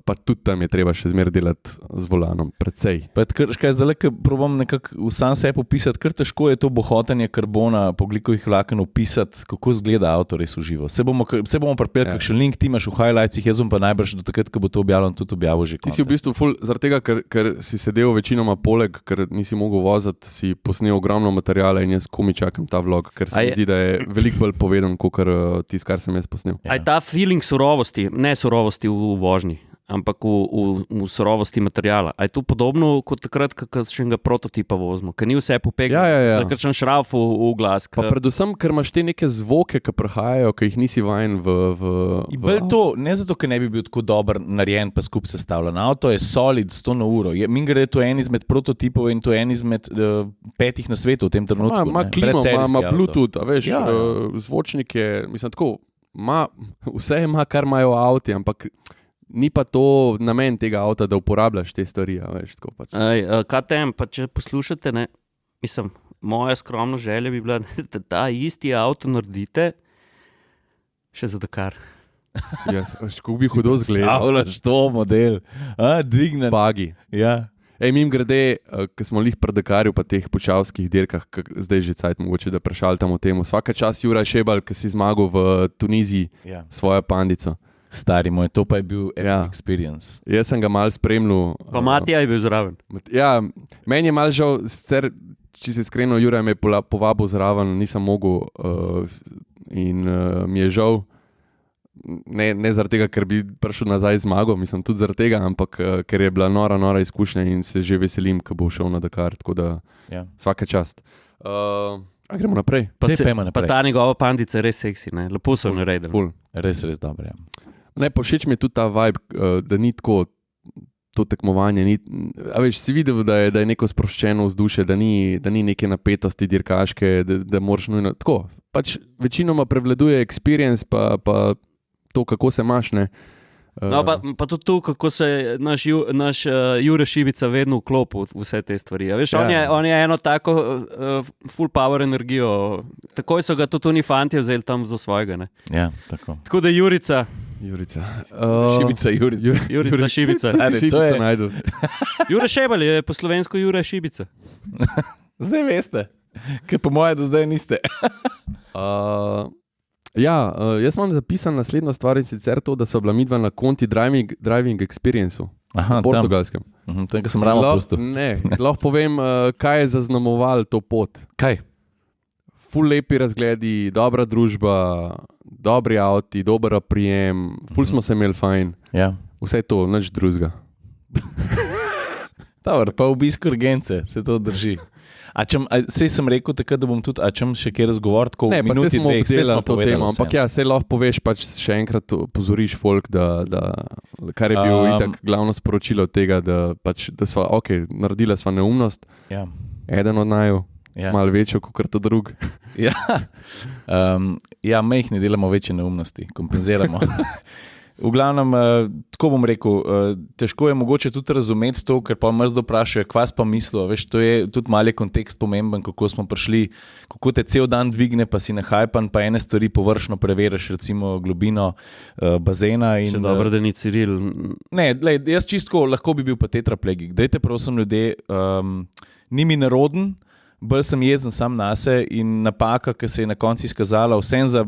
S1: Pa tudi tam je treba še zmeraj delati z volanom, precej.
S2: Zdaj, ko probam nekako sam sebi opisati, kar težko je to bohotenje karbona po ogljikovih vlaken opisati, kako izgleda avto res v živo. Se bomo pripeli, kakšen link ti imaš v highlightsih, jaz bom pa najbrž do takrat, ko bo to objavljeno, tudi objavil že.
S1: Ti si v bistvu ful, zaradi tega, ker si sedel večinoma poleg, ker nisi mogel voziti, si posnel ogromno materijala in jaz komi čakam ta vlog, ker se mi zdi, da je veliko bolj povedan, kot tisto, kar sem jaz posnel.
S3: Ja. Ta feeling surovosti, ne surovosti v vožnji, ampak v surovosti materijala. A je to podobno kot takrat, ko še enega prototipa vozimo, ker ni vse popegno, za kakšen šraf v glas.
S1: Pa predvsem, ker imaš te neke zvoke, ki prihajajo, ki jih nisi vajen v
S2: to, ne zato, ker ne bi bil tako dober narejen pa skup sestavljen. Avto je solid 100 na uro. Mingre je to en izmed prototipov in to en izmed 5 na svetu v tem trenutku.
S1: Ima klimo, ima Bluetooth, veš, zvočnik je, mislim tako, vse ima, kar imajo avti, ampak ni pa to namen tega avta, da uporabljaš te stvari. Veš, tako pač.
S3: KTM, pa če poslušate, ne, mislim, moja skromna želja bi bila, da ta isti avto naredite še za Dakar.
S1: Kako bi hudo zgledal.
S2: Stavljaš to model. Dvigne.
S1: Bagi.
S2: Ja.
S1: Mimogrede, ko smo lih pri Dakarju pa teh počavskih dirkah, zdaj že cajt mogoče, da prešaltamo temu. Svaka čas Juraj Šebal, ki si zmagal v Tuniziji svojo pandico.
S2: Stari moj, to pa je bil experience.
S1: Jaz sem ga malo spremljal.
S3: Pa Matija je bil zraven.
S1: Ja, meni je malo žal, sicer, če se iskreno, Juraj me je povabil zraven, nisem mogel in mi je žal, ne zaradi tega, ker bi prišel nazaj zmago, mislim tudi zaradi tega, ampak ker je bila nora izkušnja in se že veselim, ko bo šel na Dakar, tako da svaka čast. Gremo naprej.
S3: Pa ta njegova pandica je res seksi, ne? Lepo so naredili.
S2: Res dobro, ja.
S1: Ne, všeč mi je tudi ta vibe, da ni tako to tekmovanje. A veš, si videl, da je neko sproščeno vzdušje, da ni neke napetosti dirkaške, da moraš nujno. Tako, pač večinoma prevladuje experience, pa to, kako se imaš, ne.
S3: No, pa tudi tu, kako se naš Jure Šibica vedno vklopil v vse te stvari. Veš, on je eno tako full power energijo, takoj so ga tudi oni fantje vzeli tam za svojega. Ne?
S2: Ja, tako.
S3: Tako da Jurica.
S2: Šibica,
S3: Jurica Šibica.
S1: To je najdu.
S3: Jure Šebal je po slovensko Jure Šibica.
S2: Zdaj veste, ker po moje do zdaj niste.
S1: Jaz imam zapisan naslednjo stvar in sicer to, da so bila midva na Conti driving experience-u na Portugalskem.
S2: Tam, ko sem ravno pustil.
S1: Lahko povem, kaj je zaznamoval to pot.
S2: Kaj?
S1: Ful lepi razgledi, dobra družba, dobri avti, dober prijem, ful smo se imeli fajn.
S2: Ja.
S1: Vse to, nič drugega.
S2: Dobar, pa obisk urgence, se to drži. Sej sem rekel takrat, da bom tudi, čem še kje razgovor, tako v minuti dveh, sej smo
S1: to temo, ampak sej lahko poveš, pač še enkrat pozoriš folk, da kar je bil itak glavno sporočilo tega, da sva, naredila sva neumnost, eden od naju, malo večjo, kot to drug.
S2: Mejhni delamo večje neumnosti, kompenziramo. V glavnem, tako bom rekel, težko je mogoče tudi razumeti to, ker pa mrzdo vprašajo, kva si pa mislil. Veš, to je tudi mali kontekst pomemben, kako smo prišli, kako te cel dan dvigne, pa si nahajpan, pa ene stvari površno preveriš, recimo globino bazena.
S3: Še dobro, da ni Ciril.
S2: Ne, jaz čistko lahko bi bil pa tetraplegik. Dajte prosim ljudje, ni mi naroden, bolj sem jezen sam nase in napaka, ki se je na koncu izkazala, vsem za,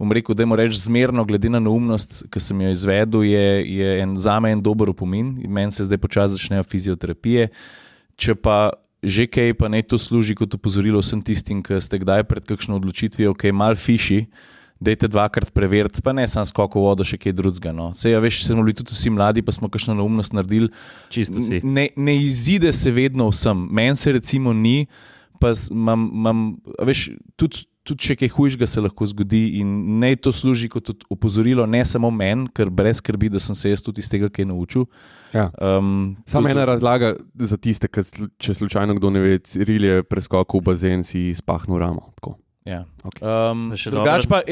S2: bom rekel, da je zmerno, glede na neumnost, ki sem jo izvedel, je zame en dober opomin. Meni se zdaj počasi začnejo fizioterapije. Če pa že kaj, pa naj to služi kot opozorilo vsem tistim, ki ste kdaj pred kakšno odločitvijo, ok, mal fiši, dajte dvakrat preveriti, pa ne sam skok v vodo, še kaj drugega. No. Sej, ja, veš, smo bili tudi vsi mladi, pa smo kakšno neumnost naredili.
S3: Čisto si.
S2: Ne izide se vedno vsem. Meni se recimo ni, pa imam, veš, tudi če kaj hujšega se lahko zgodi in naj to služi kot opozorilo ne samo meni, ker brez skrbi, da sem se jaz tudi iz tega kaj naučil.
S1: Ja. Samo ena razlaga za tiste, če slučajno kdo ne ve, Ciril je preskokal v bazen, si spahnil ramo. Tako.
S2: Ja.
S1: Okay.
S2: Drugač pa,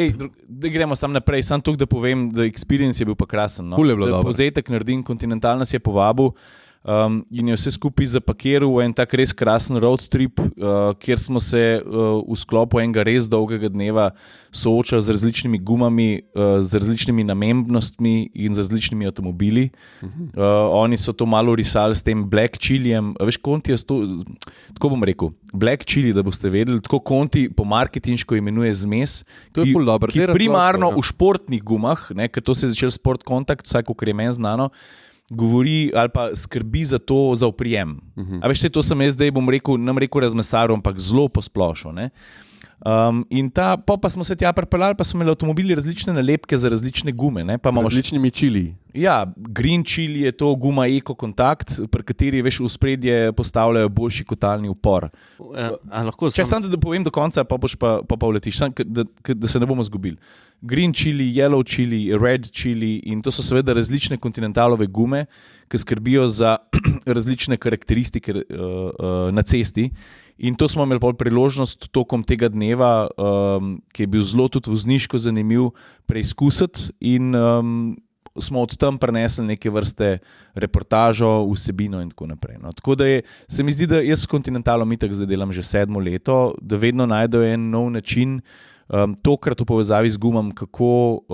S2: da gremo sam naprej, sam tukaj, da povem, da experience je bil pa krasen. No? Da povzetek naredim, Continental nas je povabil, in je vse skupaj zapakiral v en tak res krasen road trip, kjer smo se v sklopu enega res dolgega dneva soočali z različnimi gumami, z različnimi namembnostmi in z različnimi avtomobili. Oni so to malo risali s tem Black Chilijem. Veš, Conti je to, tako bom rekel, Black Chili, da boste vedeli, tako Conti po marketinško imenuje zmes, ki primarno v športnih gumah, ne, ker to se je začel Sport Contact, vsaj kakor je meni znano, govori ali pa skrbi za to, za oprijem. A veš, to sem jaz zdaj, bom rekel, nam rekel razmesaril, ampak zelo posplošil, ne. In pa smo se tja pripeljali, pa so imeli avtomobili različne nalepke za različne gume. Ne? Pa imamo
S1: različnimi čili.
S2: Ja, Green Chili je to guma Eco Contact, pri kateri veš, v spredje postavljajo boljši kotalni upor. Če samo da povem do konca, pa boš pa uletiš, da se ne bomo zgubili. Green Chili, Yellow Chili, Red Chili in to so seveda različne Continentalove gume, ki skrbijo za različne karakteristike na cesti. In to smo imeli priložnost tokom tega dneva, ki je bil zelo tudi vozniško zanimiv, preizkusiti in smo od tam prenesli neke vrste reportažo, vsebino in tako naprej. No. Tako da se mi zdi, da jaz s Continentalom itak zdaj delam že 7 leto, da vedno najdejo en nov način, tokrat v povezavi z gumam, kako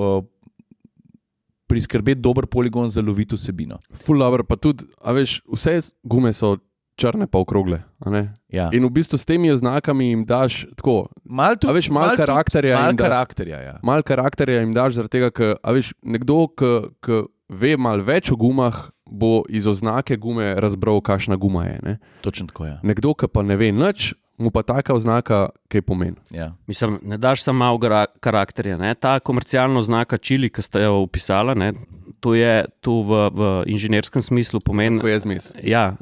S2: priskrbeti dober poligon za lovito vsebino.
S1: Ful dobro, pa tudi, a veš, vse gume so črne pa okrogle.
S2: Ja.
S1: In v bistvu s temi oznakami jim daš tako, mal karakterja jim daš zaradi tega, ker nekdo, ki ve malo več o gumah, bo iz oznake gume razbral, kakšna guma je. Ne?
S2: Točno tako je.
S1: Nekdo, ki pa ne ve nič, mu pa taka oznaka kaj pomeni.
S3: Ja. Mislim, ne daš samo malo karakterja. Ne? Ta komercialna oznaka Chili, ki ste jo opisala, ne? To je tu v inženjerskem smislu pomeni.
S1: To je zmes.
S3: Ja,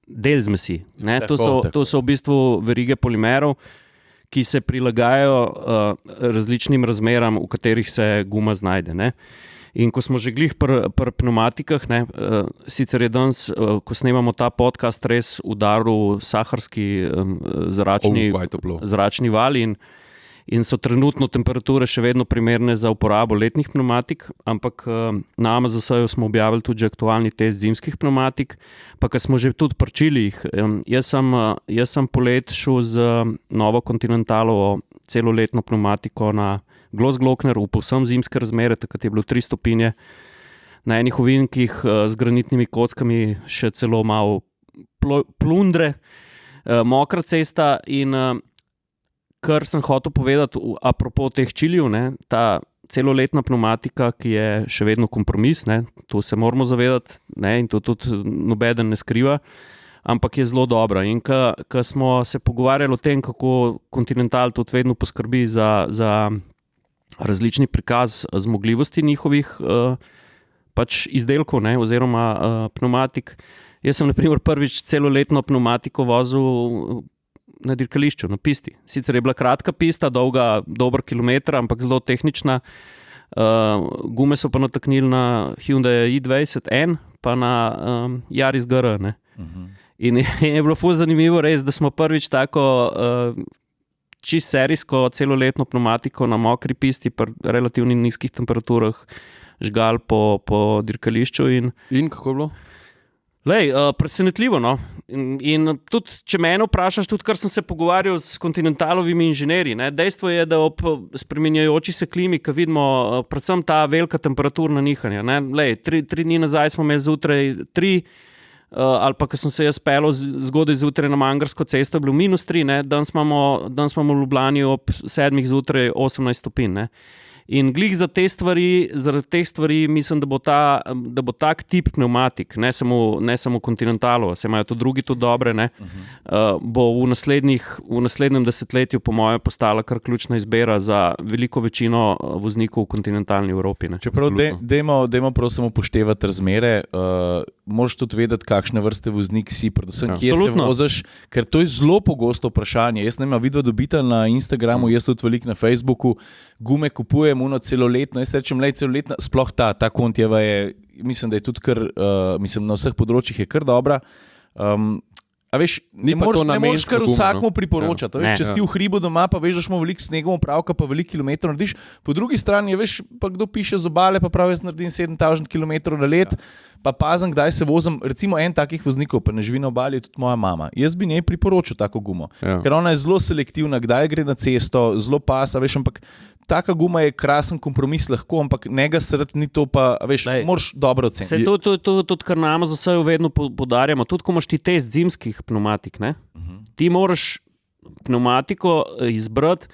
S3: del zmesi. To so v bistvu verige polimerov, ki se prilagajajo različnim razmeram, v katerih se guma znajde. Ne? In ko smo že glih pri pneumatikah, sicer je danes, ko snemamo ta podcast, res udaril saharski zračni val in so trenutno temperature še vedno primerne za uporabo letnih pneumatik, ampak na Amazonu smo objavili tudi aktualni test zimskih pneumatik, pa ko smo že tudi prčili jih. Jaz sem polet šel z novo Continentalovo celoletno pneumatiko na Glossglockner v povsem zimske razmere, takrat je bilo 3 stopinje, na enih ovinkih z granitnimi kockami še celo malo plundre, mokra cesta in kar sem hotel povedati, apropo teh Chilijev, ta celoletna pneumatika, ki je še vedno kompromis, to se moramo zavedati, in to tudi nobeden ne skriva, ampak je zelo dobra. In ko smo se pogovarjali o tem, kako Continental tudi vedno poskrbi za različni prikaz zmogljivosti njihovih izdelkov, oziroma pneumatik. Jaz sem na primer prvič celoletno pneumatiko vozil na dirkališču, na pisti. Sicer je bila kratka pista, dolga dober kilometer, ampak zelo tehnična. Gume so pa nataknili na Hyundai i20N, pa na Yaris GR. In je bilo ful zanimivo res, da smo prvič tako čist serijsko celoletno pneumatiko na mokri pisti pri relativno nizkih temperaturah žgal po dirkališču.
S1: In kako je bilo?
S3: Presenetljivo. No? In tudi, če me vprašaš, tudi kar sem se pogovarjal s kontinentalovimi inženirji, ne? Dejstvo je, da ob spreminjajoči se klimi, ko vidimo predvsem ta velika temperaturna nihanja. Tri dni nazaj smo imeli zjutraj 3, ali pa ko sem se jaz pelil zgodaj zjutraj na Mangarsko cesto, je bilo -3, danes imamo v Ljubljani ob 7 zjutraj 18 stopinj. In glih zaradi teh stvari mislim, da bo tak tip pneumatik, ne samo Continentalov, se imajo tudi drugi tudi dobre, bo v naslednjem desetletju po mojem postala kar ključna izbira za veliko večino voznikov v kontinentalni Evropi.
S2: Čeprav dajmo prosim upoštevati razmere, moraš tudi vedeti, kakšne vrste voznik si, predvsem kje se voziš, ker to je zelo pogosto vprašanje. Jaz ne imam vidva dobita na Instagramu, jaz tudi veliko na Facebooku, gume kupujem celoletno, jaz rečem, celoletna, sploh ta Contijeva je, mislim, da je tudi kar, na vseh področjih je kar dobra. A veš, ne moreš kar vsakmu priporočati. Če si v hribu doma, pa veš, da smo veliko snegov opravka, pa veliko kilometrov narediš. Po drugi strani, veš, pa kdo piše z obale, pa pravi, jaz naredim 7000 km na let, pa pazim, kdaj se vozim. Recimo en takih voznikov, pa ne živi na obali, je tudi moja mama. Jaz bi njej priporočil tako gumo, ker ona je zelo selektivna, kdaj gre na cesto, zelo pasa, veš, ampak taka guma je krasen kompromis lahko, ampak njega srd ni to pa, veš, moraš dobro oceniti.
S3: Tudi kar nam za vse vedno podarjamo, tudi ko imaš ti test zimskih pneumatik, ti moraš pneumatiko izbrati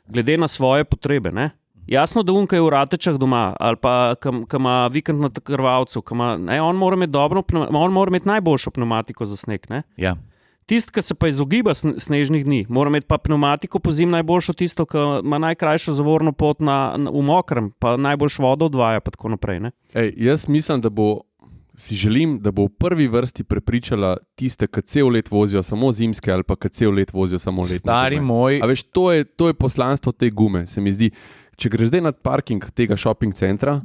S3: glede na svoje potrebe, ne? Jasno, da unka je v Ratečah doma, ali pa kam ima vikend na Krvavcu, on mora imeti najboljšo pneumatiko za sneg, ne?
S2: Ja.
S3: Tisti, ki se pa izogiba snežnih dni, mora imeti pa pneumatiko po zim najboljšo, tisto, ki ima najkrajšo zavorno pot v mokrem, pa najboljš vodo odvaja, pa tako naprej. Ne?
S1: Jaz mislim, si želim, da bo v prvi vrsti prepričala tiste, ki cel let vozijo samo zimske, ali pa ki cel let vozijo samo letne.
S2: Stari moj.
S1: A veš, to je poslanstvo te gume, se mi zdi. Če greš zdaj nad parking tega shopping centra,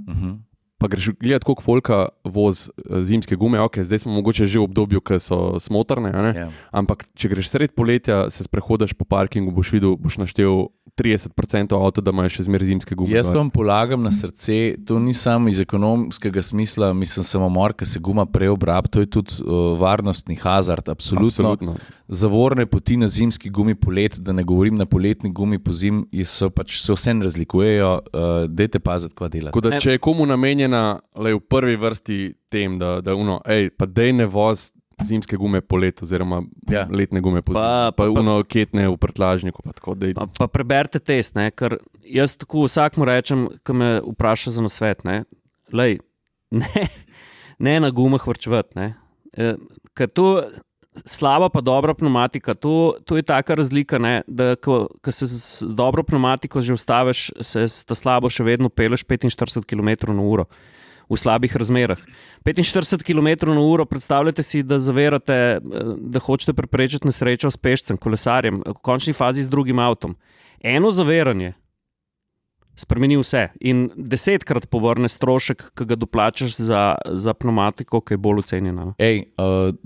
S1: pa greš gledati, koliko folka voz zimske gume, zdaj smo mogoče že v obdobju, ki so smotrne, ampak če greš sred poletja, se sprehodaš po parkingu, boš videl, boš naštel 30% avto, da imajo še zmeraj zimske gume.
S2: Jaz vam polagam na srce, to ni samo iz ekonomskega smisla, mislim samomor, ker se guma preobrab, to je tudi varnostni hazard, absolutno. Zavorne poti na zimski gumi polet, da ne govorim na poletni gumi po zim, se vse razlikujejo, dajte paziti, kva delati.
S1: Če je komu namenjena v prvi vrsti tem, da pa dej ne voz zimske gume polet oziroma letne gume po zim, pa ketne v prtlažniku.
S3: Pa preberite test, ne? Ker jaz tako vsakmu rečem, ko me vpraša za nasvet, ne na gumah vrčevati, ker to slaba pa dobra pneumatika, to je taka razlika, ne, da ko se z dobro pneumatiko že ustaviš, se ta slabo še vedno peleš 45 km/h v slabih razmerah. 45 km/h, predstavljate si, da zavirate, da hočete preprečiti nesrečo s pešcem, kolesarjem, v končni fazi z drugim avtom. Eno zaviranje spremeni vse in 10-krat povrne strošek, ki ga doplačaš za pneumatiko, ki je bolj ocenjena.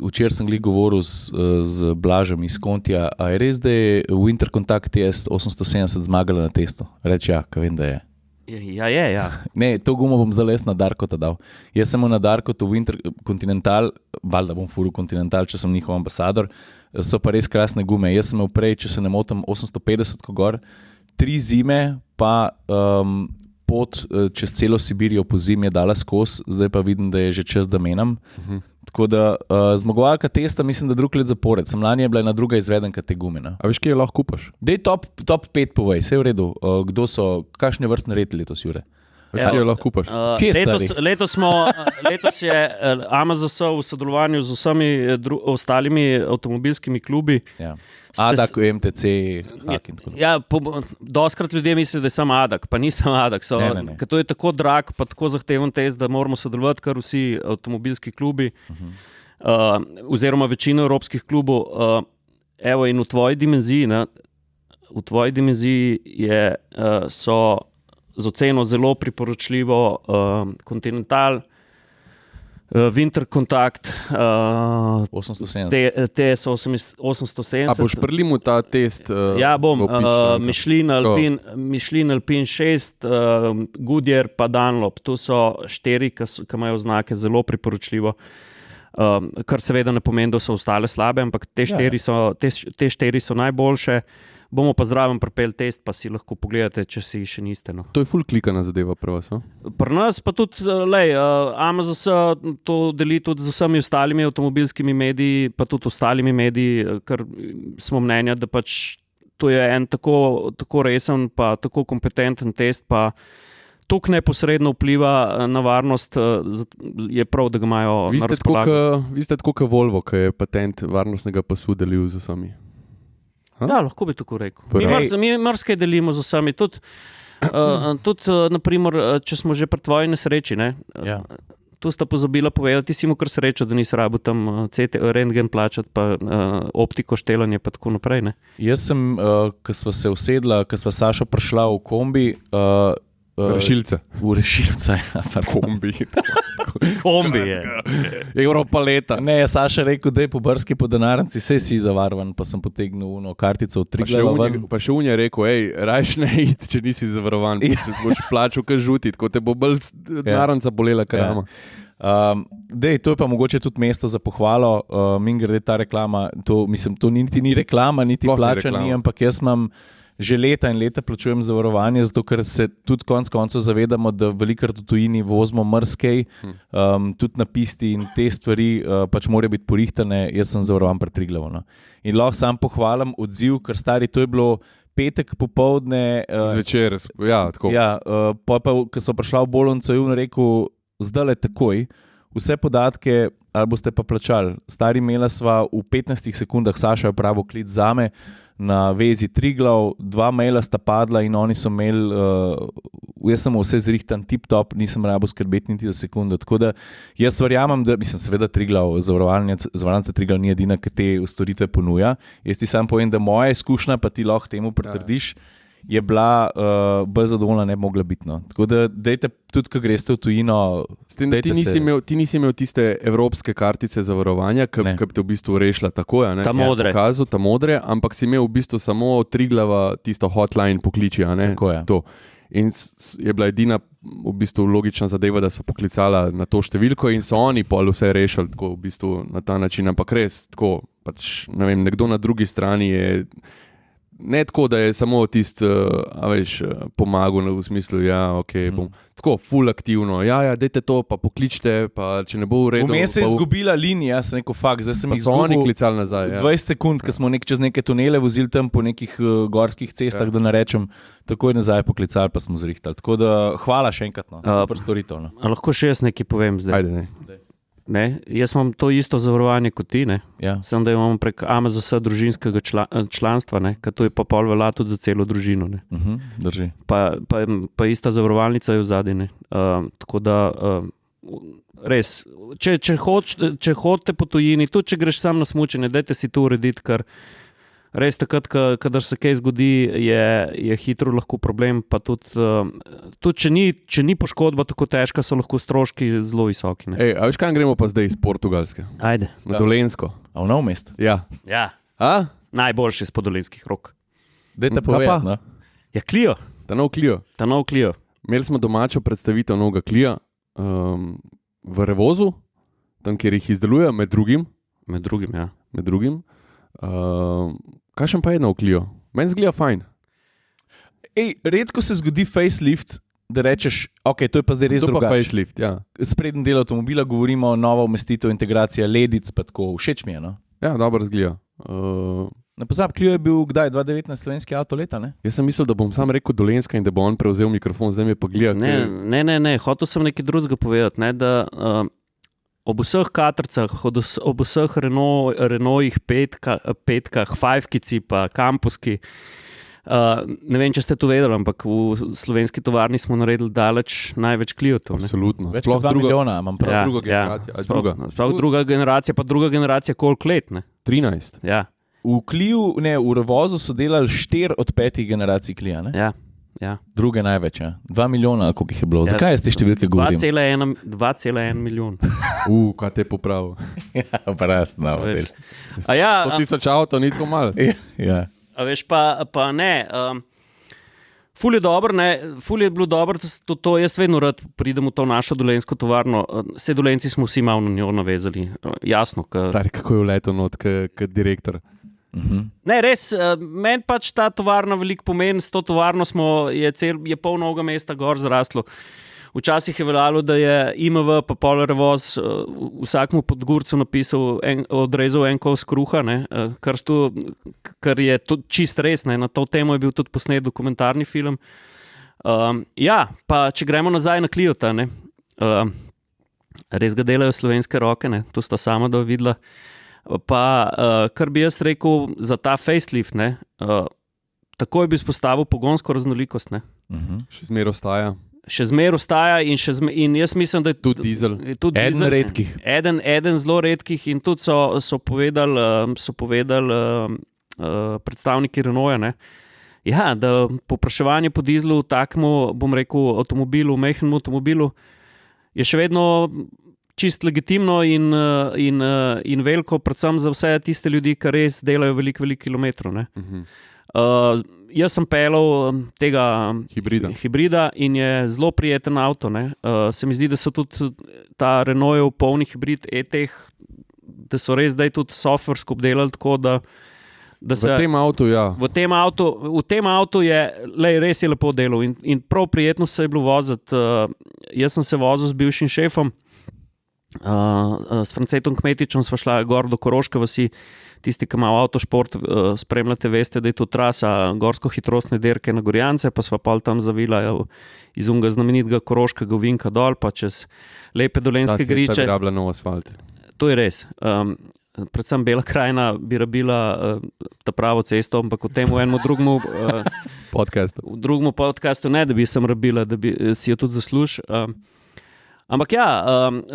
S2: Včeraj sem govoril z Blažem iz Contija, a je res, da je Winter Contact TS 870 zmagala na testu? Reči ka vem, da je.
S3: Ja.
S2: Ne, to gumo bom zdaj na Darkota dal. Jaz sem na Darkotu Winter Continental, valjda bom furil Continental, če sem njihov ambasador, so pa res krasne gume. Jaz sem imel prej, če se ne motim, 850 gor, 3 zime, pa pot čez celo Sibirijo po zimi je dala skozi, zdaj pa vidim, da je že čas, da menam. Tako da zmagovalka testa, mislim, da drug let zapored. Sem lani je bila ena druga izvedenka te gume.
S1: A veš, kje je lahko kupaš?
S2: Dej top 5 povej, vse je v redu. Kdo so, kakšne vrstne redi letos, Jure?
S1: Kje jo lahko kupaš?
S3: Letos je AMZS v sodelovanju z vsemi ostalimi avtomobilskimi klubi.
S2: Adak, MTC, Hak in tako.
S3: Doskrat ljudje mislijo, da je samo Adak, pa ni samo Adak. Ker to je tako drag, pa tako zahteven test, da moramo sodelovati kar vsi avtomobilski klubi, oziroma večina evropskih klubov. In v tvoji dimenziji so z oceno zelo priporočljivo Continental, Winter Contact,
S2: 870.
S3: TS 870.
S1: A boš prilimu ta test?
S3: Ja, bom. Michelin Alpine 6, Goodyear pa Dunlop. Tu so 4, ki imajo znake, zelo priporočljivo. Kar seveda ne pomeni, da so ostale slabe, ampak te 4 so najboljše. Bomo pa zraven pripeli test, pa si lahko pogledate, če si še niste. No.
S1: To je ful klikana zadeva pri vas.
S3: Pri nas pa tudi, AMZS to deli tudi z vsemi ostalimi avtomobilskimi mediji, pa tudi ostalimi mediji, ker smo mnenja, da pač to je en tako resen, pa tako kompetenten test, pa toliko neposredno vpliva na varnost, je prav, da ga imajo na razpolago.
S1: Vi ste tako kot Volvo, ki je patent varnostnega pasu delil z vsemi.
S3: Ja, lahko bi tako rekel. Mi marsikaj delimo z vsemi. Tudi, naprimer, če smo že pri tvoji nesreči, ne?
S2: Ja.
S3: Tu sta pozabila povedati, ti si mu kar srečo, da nisi rabil tam rentgen plačati, pa optiko štelanje, pa tako naprej. Ne?
S2: Jaz sem, ko sva se usedla, ko sva Sašo prišla v kombi,
S1: Rešilce.
S2: V rešilce,
S3: kombi je.
S1: Evropa leta.
S2: Ne, je Saša rekel, da je po brski po denarnici, saj si zavarovan, pa sem potegnil kartico od Triglava.
S1: Pa še unja rekel, rajš ne iti, če nisi zavarovan, boš plačal kaj žuti, tako te bo bolj denarnica bolela krama.
S2: To je pa mogoče tudi mesto za pohvalo, min grede ta reklama, to niti ni reklama, niti plača ni, ampak jaz imam že leta in leta plačujem zavarovanje, zato ker se tudi konec koncev zavedamo, da velikokrat v tujini vozimo mrskej, tudi na pisti in te stvari pač morajo biti porihtane, jaz sem zavarovan pri Triglavu. No. In lahko sam pohvalim odziv, ker stari, to je bilo petek popoldne.
S1: Zvečer, ja, tako.
S2: Ja, pa ko so prišla v bolnico, je rekel, zdaj le takoj, vse podatke, ali boste pa plačali. Stari, imela sva v 15 sekundah, Saša je pravo klic zame, na vezi Triglav, 2 maila sta padla in oni so imeli, jaz sem vse zrihtan tip-top, nisem rabo skrbeti niti za sekundo. Tako da jaz verjamem, da seveda Triglav, zavarovalnica Triglav ni edina, ki te storitve ponuja. Jaz ti sam povem, da moja izkušnja, pa ti lahko temu pritrdiš, je bila bolj zadovoljna, ne bi mogla biti. No. Tako da dejte tudi, ko greste v tujino.
S1: Ti nisi imel tiste evropske kartice zavarovanja, ki bi te v bistvu rešila tako, ne?
S3: Ta modre.
S1: Ta modre, ampak si imel v bistvu samo Triglava tisto hotline pokliči, a ne?
S2: Tako je.
S1: To. In je bila edina v bistvu logična zadeva, da so poklicala na to številko in so oni pol vse rešili tako v bistvu na ta način, ampak res tako, pač, ne vem, nekdo na drugi strani je ne tako, da je samo tisti, pomagal v smislu, bom tako full aktivno, dajte to, pa pokličite, pa če ne bo v redu.
S2: Vmes se je izgubila linija, sem rekel, zdaj sem jih
S1: izgubil. Pa so oni klicali nazaj.
S2: 20 sekund, ko smo čez neke tunele vozili tam po nekih gorskih cestah, da narečem, takoj nazaj poklicali, pa smo zrihtali. Tako da hvala še enkrat, super storitev. No.
S3: Lahko še jaz nekaj povem zdaj.
S1: Ajde,
S3: Ne, jaz imam to isto zavarovanje kot ti, sem da imam prek AMZS družinskega članstva, ker to je pa pol velja tudi za celo družino.
S2: Drži.
S3: Pa ista zavarovalnica je v zadnji. Tako da res, če hodite po tujini, tudi če greš sam na smučanje, dajte si to urediti, ker res takrat, kadar se kaj zgodi, je hitro lahko problem, pa tudi če ni poškodba tako težka, so lahko stroški zelo visoki.
S1: A veš, kaj gremo pa zdaj iz Portugalske?
S3: Ajde.
S1: Na Dolenjsko.
S2: A v Novo mesto?
S1: Ja.
S3: Najboljši iz podolenjskih rok.
S2: Dajte povedati, no?
S3: Ja, Clio.
S1: Ta nov Clio. Imeli smo domačo predstavitev novega Clio v Revozu, tam, kjer jih izdelujejo, med drugim. Med drugim. Kakšen pa je nov Clio? Meni zgleda fajn.
S2: Redko se zgodi facelift, da rečeš, to je pa zdaj res drugače.
S1: To pa facelift, ja.
S2: Sprednji del avtomobila govorimo o novo umestitev, integracija ledic, pa tako, všeč mi je, no?
S1: Ja, dobro zgleda.
S2: Ne pozab, Clio je bil kdaj, 2019 slovenski avto leta, ne?
S1: Jaz sem mislil, da bom sam rekel Dolenjska in da bo on prevzel mikrofon, zdaj me pa gleda.
S3: Ne, hotel sem nekaj drugega povedati, da ob vseh katrcah, ob vseh Renaultih, petkah, fajfkici pa kampuski, ne vem, če ste to vedeli, ampak v slovenski tovarni smo naredili daleč največ Cliotov.
S1: Absolutno.
S2: Več kot 2 milijona imam prav.
S1: Druga generacija.
S3: Druga generacija, pa druga generacija koliko let, ne?
S1: 13.
S3: Ja.
S2: V Clio, v Revozu so delali 4 od 5 generacij Clio, ne?
S3: Ja. Ja.
S2: Druge največ, 2 milijona, koliko jih je bilo. Zakaj jaz te številke govorim?
S3: 2,1 milijon.
S1: Kaj te popravil?
S2: Prastno.
S3: Ja,
S1: 100.000 avto, ni tako malo.
S2: Ja.
S3: A veš, pa ne. Ful je dobro, ful je bilo dobro, to jaz vedno rad pridem v to našo dolenjsko tovarno. Vse Dolenjci smo vsi malo na njo navezali. Jasno.
S1: Stari, kako je vletel not, kot direktor.
S3: Ne, res, meni pač ta tovarna veliko pomeni, s to tovarno je pol novega mesta gor zraslo. Včasih je veljalo, da je IMV pa pol revoz vsakmu Podgorcu napisal, odrezal en kos kruha, kar je tudi čist res, na to temo je bil tudi posnet dokumentarni film. Ja, pa če gremo nazaj na Cliota, res ga delajo slovenske roke, to sta sama da videla. Pa, kar bi jaz rekel za ta facelift, takoj bi spostavil pogonsko raznolikost.
S1: Še zmeraj ostaja.
S3: Še zmeraj ostaja in jaz mislim, da je
S1: tudi dizel.
S2: Eden redkih.
S3: Eden zelo redkih in tudi so povedali predstavniki Renaulta, ja, da povpraševanje po dizlu, takmu, bom rekel, avtomobilu, majhnemu avtomobilu, je še vedno čist legitimno in veliko, predvsem za vse tiste ljudi, ki res delajo veliko kilometrov. Jaz sem peljal tega hibrida in je zelo prijeten avto. Se mi zdi, da so tudi ta Renaultov polni hibrid e-teh, da so res zdaj tudi softversko obdelali tako, da se,
S1: v tem avtu, ja.
S3: V tem avtu je, res je lepo delal in prav prijetno se je bilo voziti. Jaz sem se vozil z bivšim šefom, s Francetom Kmetičem sva šla gor do Koroške vasi. Tisti, ki ima avtošport, spremljate, veste, da je to trasa gorsko-hitrostne dirke na Gorjance, pa sva pa tam zavila iz unga znamenitega Koroškega ovinka dol, pa čez lepe dolenjske griče.
S1: Ta bi rabila nov asfalt.
S3: To je res. Predvsem Bela krajina bi rabila ta pravo cesto, ampak v tem enemu drugemu podcastu ne, da bi sem rabila, da bi si jo tudi zasluž. Ampak ja,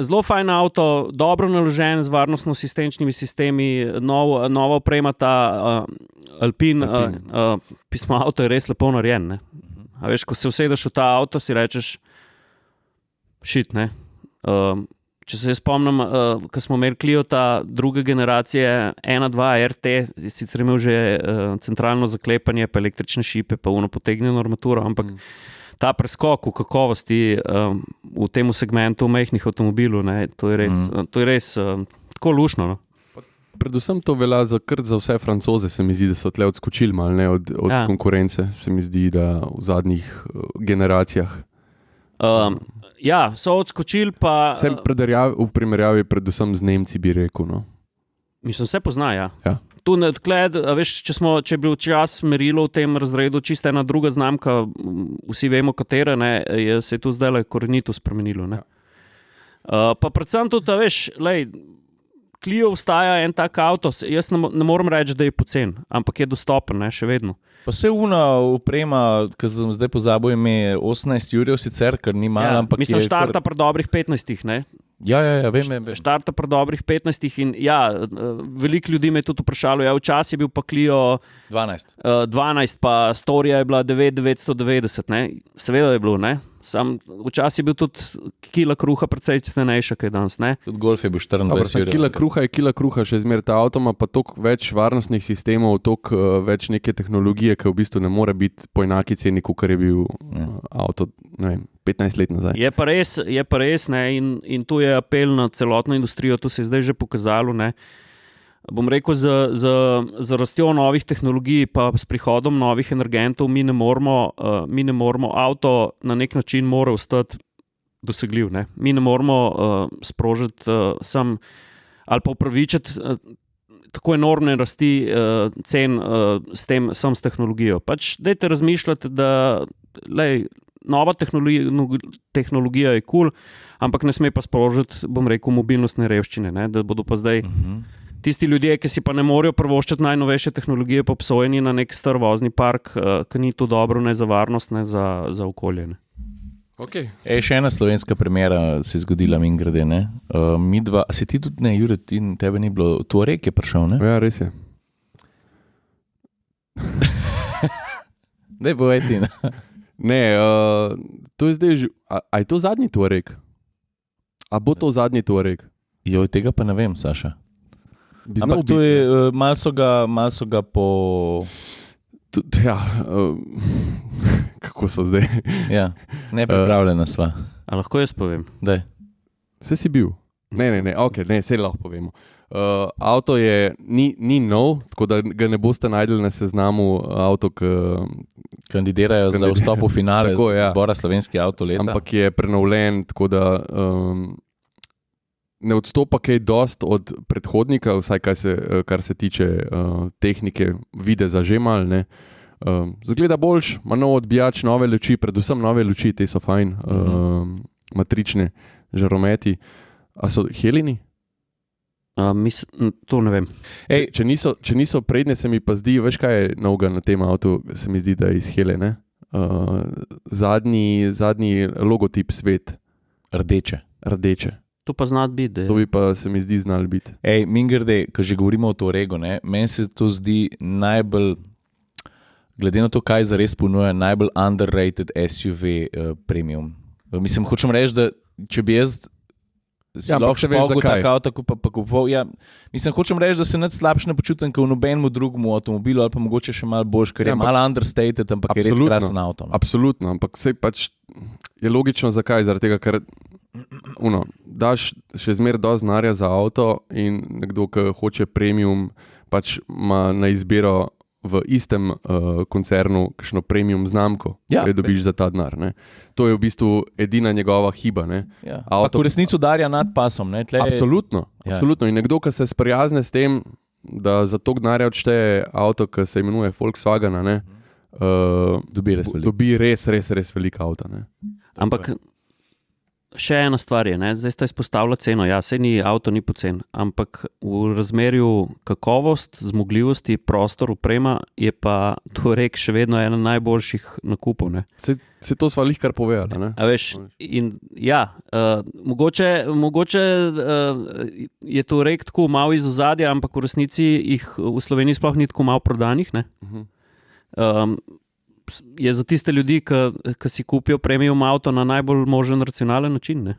S3: zelo fajn avto, dobro naložen z varnostno-asistenčnimi sistemi, nova oprema, ta Alpine. Pismo avto je res lepo narejen. A veš, ko se usedeš v ta avto, si rečeš shit, ne. Če se spomnim, ko smo imeli Cliota druge generacije 1.2 RT, sicer imel že centralno zaklepanje, pa električne šipe, pa potegnjeno armaturo, ampak ta preskok v kakovosti v tem segmentu majhnih avtomobilov, to je res tako lušno. No?
S1: Predvsem to velja za vse Francoze, se mi zdi, da so tle odskočili malo od konkurence, se mi zdi, da v zadnjih generacijah.
S3: Ja, so odskočili pa...
S1: V primerjavi predvsem z Nemci, bi rekel. No?
S3: Mislim, vse pozna, ja.
S1: Ja.
S3: Če je bil čas merilo v tem razredu, čisto ena druga znamka, vsi vemo, katera, se je tu zdaj korenito spremenilo. Ja. Pa predvsem tudi, Clio vstaja en tak avto, jaz ne morem reči, da je pocen, ampak je dostopen, še vedno.
S2: Pa se oprema, ki sem zdaj pozabil ime, 18 jurjev sicer, ker ni malo, ampak
S3: mislim, štarta pri dobrih 15, ne?
S2: Ja, vem.
S3: Štarta pri dobrih 15 in veliko ljudi me je tudi vprašalo, včasih je bil pa Clio 12, pa Storija je bila 9,990, ne? Seveda je bilo, ne? Sam včasih je bil tudi kila kruha precej cenejša, kaj danes, ne?
S2: Tudi Golf je bil 24 jurjev.
S1: Kila kruha, še zmer ta avto ima pa toliko več varnostnih sistemov, toliko več neke tehnologije, ki v bistvu ne more biti po enaki ceni, kot je bil avto, ne vem, 15 let nazaj.
S3: Je pa res, ne, in tu je apel na celotno industrijo, to se je zdaj že pokazalo, ne. Bom rekel, z rastjo novih tehnologij pa s prihodom novih energentov mi ne moramo avto na nek način mora ostati dosegljiv, ne. Mi ne moramo sprožiti ali pa upravičiti tako enormne rasti cen s tehnologijo. Pač dajte razmišljati, da nova tehnologija je cool, ampak ne sme pa sprožiti, bom rekel, mobilnostne revščine, ne, da bodo pa zdaj tisti ljudje, ki si pa ne morejo privoščiti najnovejše tehnologije, pa obsojeni na nek star vozni park, ki ni to dobro ne za varnost, ne za okolje. Ne.
S1: Okay.
S2: Še ena slovenska premjera se je zgodila, mingrede, ne? Mi dva, si ti tudi, ne, Jure, tebe ni bilo, Tuareg je prišel, ne?
S1: Ja, res je.
S2: Daj povej ti, ne?
S1: Ne, to je zdaj že. A je to zadnji Touareg? A bo to zadnji Touareg?
S2: Joj, tega pa ne vem, Saša. Ampak
S1: Biti,
S2: to je, malo so ga po...
S1: Ja, kako so zdaj?
S2: Ja, nepripravljena sva.
S3: A lahko jaz povem?
S2: Daj.
S1: Vse si bil? Ne, ok, ne, vse lahko povemo. Avto je, ni nov, tako da ga ne boste najdeli na seznamu avto,
S2: Kandidirajo za vstop v finale
S1: Tako, ja.
S2: zbora Slovenski avto leta.
S1: ampak je prenovljen, tako da ne odstopa kaj dost od predhodnika, vsaj kar se tiče tehnike, videza že mal, ne. Zgleda boljš, ima nov odbijač, nove luči, predvsem nove luči, te so fajn, matrične žarometi. A so helini?
S3: To ne vem.
S1: Ej, če niso prednje, se mi pa zdi, veš kaj je novega na tem avtu, se mi zdi, da je iz Hele, ne? Zadnji logotip svet. Rdeče.
S3: To pa znati biti.
S1: To bi pa se mi zdi znali biti.
S2: Ej, mingrde, ko že govorimo o Touaregu, meni se to zdi najbolj, glede na to, kaj zares ponuja, najbolj underrated SUV premium. Mislim, hočem reči, da če bi jaz lahko špogel tako avto, pa kupoval, mislim, hočem reči, da se nič slabše ne počutim, kot v nobenemu drugemu avtomobilu, ali pa mogoče še malo boljš, ker je malo understated, ampak je res krasen avto.
S1: Absolutno, ampak sej pač je logično, zakaj, zaradi tega, ker daš še zmeraj dosti denarja za avto in nekdo, ki hoče premium, pač ima na izbiro v istem koncernu kakšno premium znamko, ki dobiš za ta denar. To je v bistvu edina njegova hiba.
S2: Avto, v resnici udarja nad pasom.
S1: Absolutno. In nekdo, ki se sprijazne s tem, da za to denarja odšteje avto, ki se imenuje Volkswagen, dobi res veliko avto.
S3: Ampak še ena stvar je, zdaj ste izpostavili ceno, sej avto ni pocen, ampak v razmerju kakovost, zmogljivosti, prostor, oprema je pa Touareg še vedno ena najboljših nakupov.
S1: Se to sva lih kar povedala.
S3: A veš, in mogoče je Touareg tako malo iz ozadja, ampak v resnici jih v Sloveniji sploh ni tako malo prodanih. Je za tiste ljudi, ki si kupijo premium avto na najbolj možen racionalen način,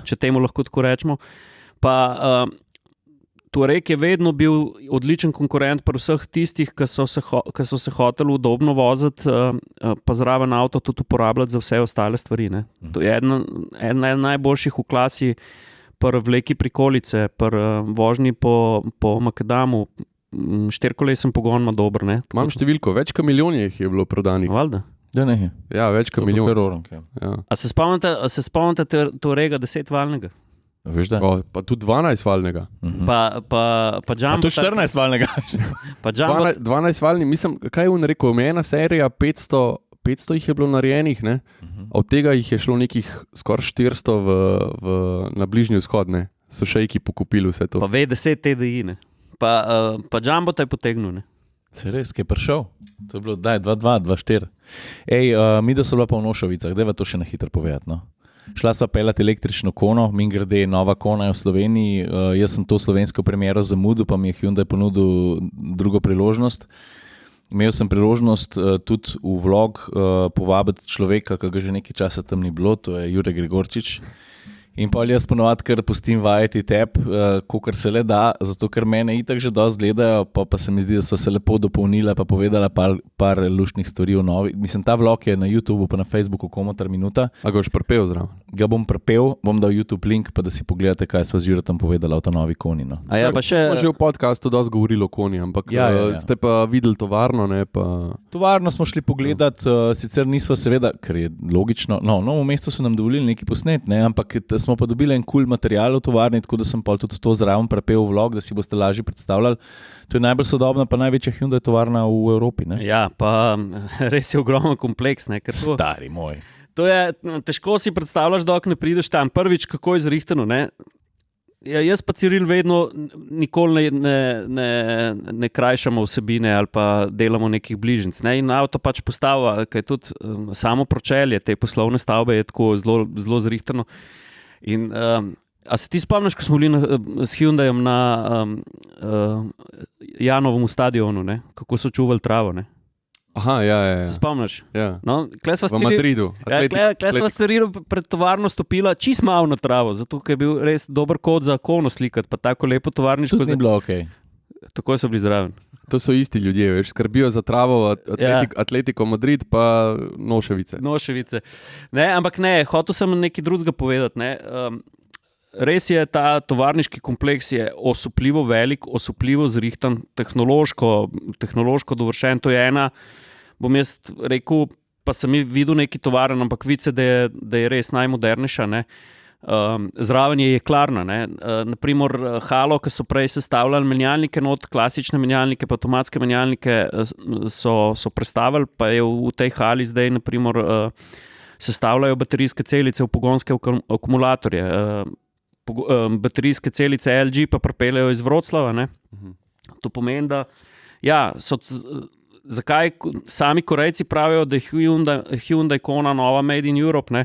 S3: če temu lahko tako rečemo. Pa Touareg je vedno bil odličen konkurent pri vseh tistih, ki so se hoteli udobno voziti, pa zraven avto tudi uporabljati za vse ostale stvari. To je ena najboljših v klasi pri vleki prikolice, pri vožnji po makadamu. 4-kolesen pogon ima dober.
S1: Imam številko, več kot milijon jih je bilo prodanih.
S3: Valjda.
S1: Ja, več kot milijon.
S3: A se spomnite Touarega 10-valnega?
S2: Veš da?
S1: Pa tudi 12-valnega.
S3: Pa Jumbo.
S2: To 14-valnega.
S1: 12-valni, mislim, kaj je on rekel, ena serija 500 jih je bilo narejenih, od tega jih je šlo nekih skoraj 400 na bližnji vzhod, so šejki pokupili vse to.
S3: Pa V10 TDI, Pa Jumbo te je potegnil.
S2: Se res, ki je prišel. To je bilo, 2-2, 2-4. Mi da so bila pa v Nošovicah, dajva to še na hitro povedati. Šla sva pelati električno kono, mingrede, nova kona je v Sloveniji, jaz sem to slovensko premiero zamudil, pa mi je Hyundai ponudil drugo priložnost. Imel sem priložnost tudi v vlog povabiti človeka, ki ga že nekaj časa tam ni bilo, to je Jure Gregorčič. In pa jaz ponovadi kar pustim vajeti tep, kolikor se le da, zato ker mene itak že dosti gledajo, pa se mi zdi, da sva se lepo dopolnila, pa povedala par luštnih stvari o novi. Mislim, ta vlog je na YouTubeu, pa na Facebooku komotar minuta.
S1: A ga boš prepel zraven?
S2: Ga bom prepel, bom dal YouTube link, pa da si pogledate, kaj sva z Juretom povedala o ta novi koni.
S3: A ja, pa še...
S1: Smo že v podcastu dosti govorili o koni, ampak ste pa videli tovarno, pa...
S2: Tovarno smo šli pogledat, sicer nisva seveda, ker je logično, v mestu so nam dovolili nekaj posnet, ampak smo pa dobili en cool material v tovarni, tako da sem pa tudi to zraven prepel v vlog, da si boste lažje predstavljali. To je najbolj sodobna, pa največja Hyundai tovarna v Evropi.
S3: Ja, pa res je ogromen kompleks.
S2: Stari moj.
S3: To je, težko si predstavljaš, dok ne prideš tam. Prvič, kako je zrihtano. Jaz pa Ciril vedno nikoli ne krajšamo vsebine ali pa delamo nekih bližnjic. In avto pač postava, kaj tudi samo pročelje te poslovne stavbe je tako zelo zrihtano. In a se ti spomniš, ko smo bili s Hyundaijem na Janovem stadionu, kako so čuvali travo?
S1: Aha, ja.
S3: Se spomniš?
S1: Ja.
S3: No,
S1: V Madridu.
S3: Klej sva Cirilu pred tovarno stopila čist malo na travo, zato ker je bil res dober kod za kono slikati, pa tako lepo tovarniško.
S2: Tudi ni bilo ok.
S3: Tako so bili zraven.
S1: To so isti ljudje, veš, skrbijo za travo, Atletico Madrid pa Noševice.
S3: Ne, ampak ne, hotel sem nekaj drugega povedati. Ne. Res je, ta tovarniški kompleks je osupljivo velik, osupljivo zrihtan, tehnološko dovršen. To je ena, bom jaz rekel, pa sem videl neki tovarn, ampak vice, da je res najmodernejša. Ne. Zraven je jeklarna. Naprimer, Halo, ki so prej sestavljali menjalnike, klasične menjalnike, pa avtomatske menjalnike so prestavili, pa je v tej hali zdaj naprimer, sestavljajo baterijske celice v pogonske akumulatorje. Baterijske celice LG pa pripeljejo iz Vroclava. To pomeni, da zakaj sami Korejci pravijo, da je Hyundai Kona nova made in Europe, ne?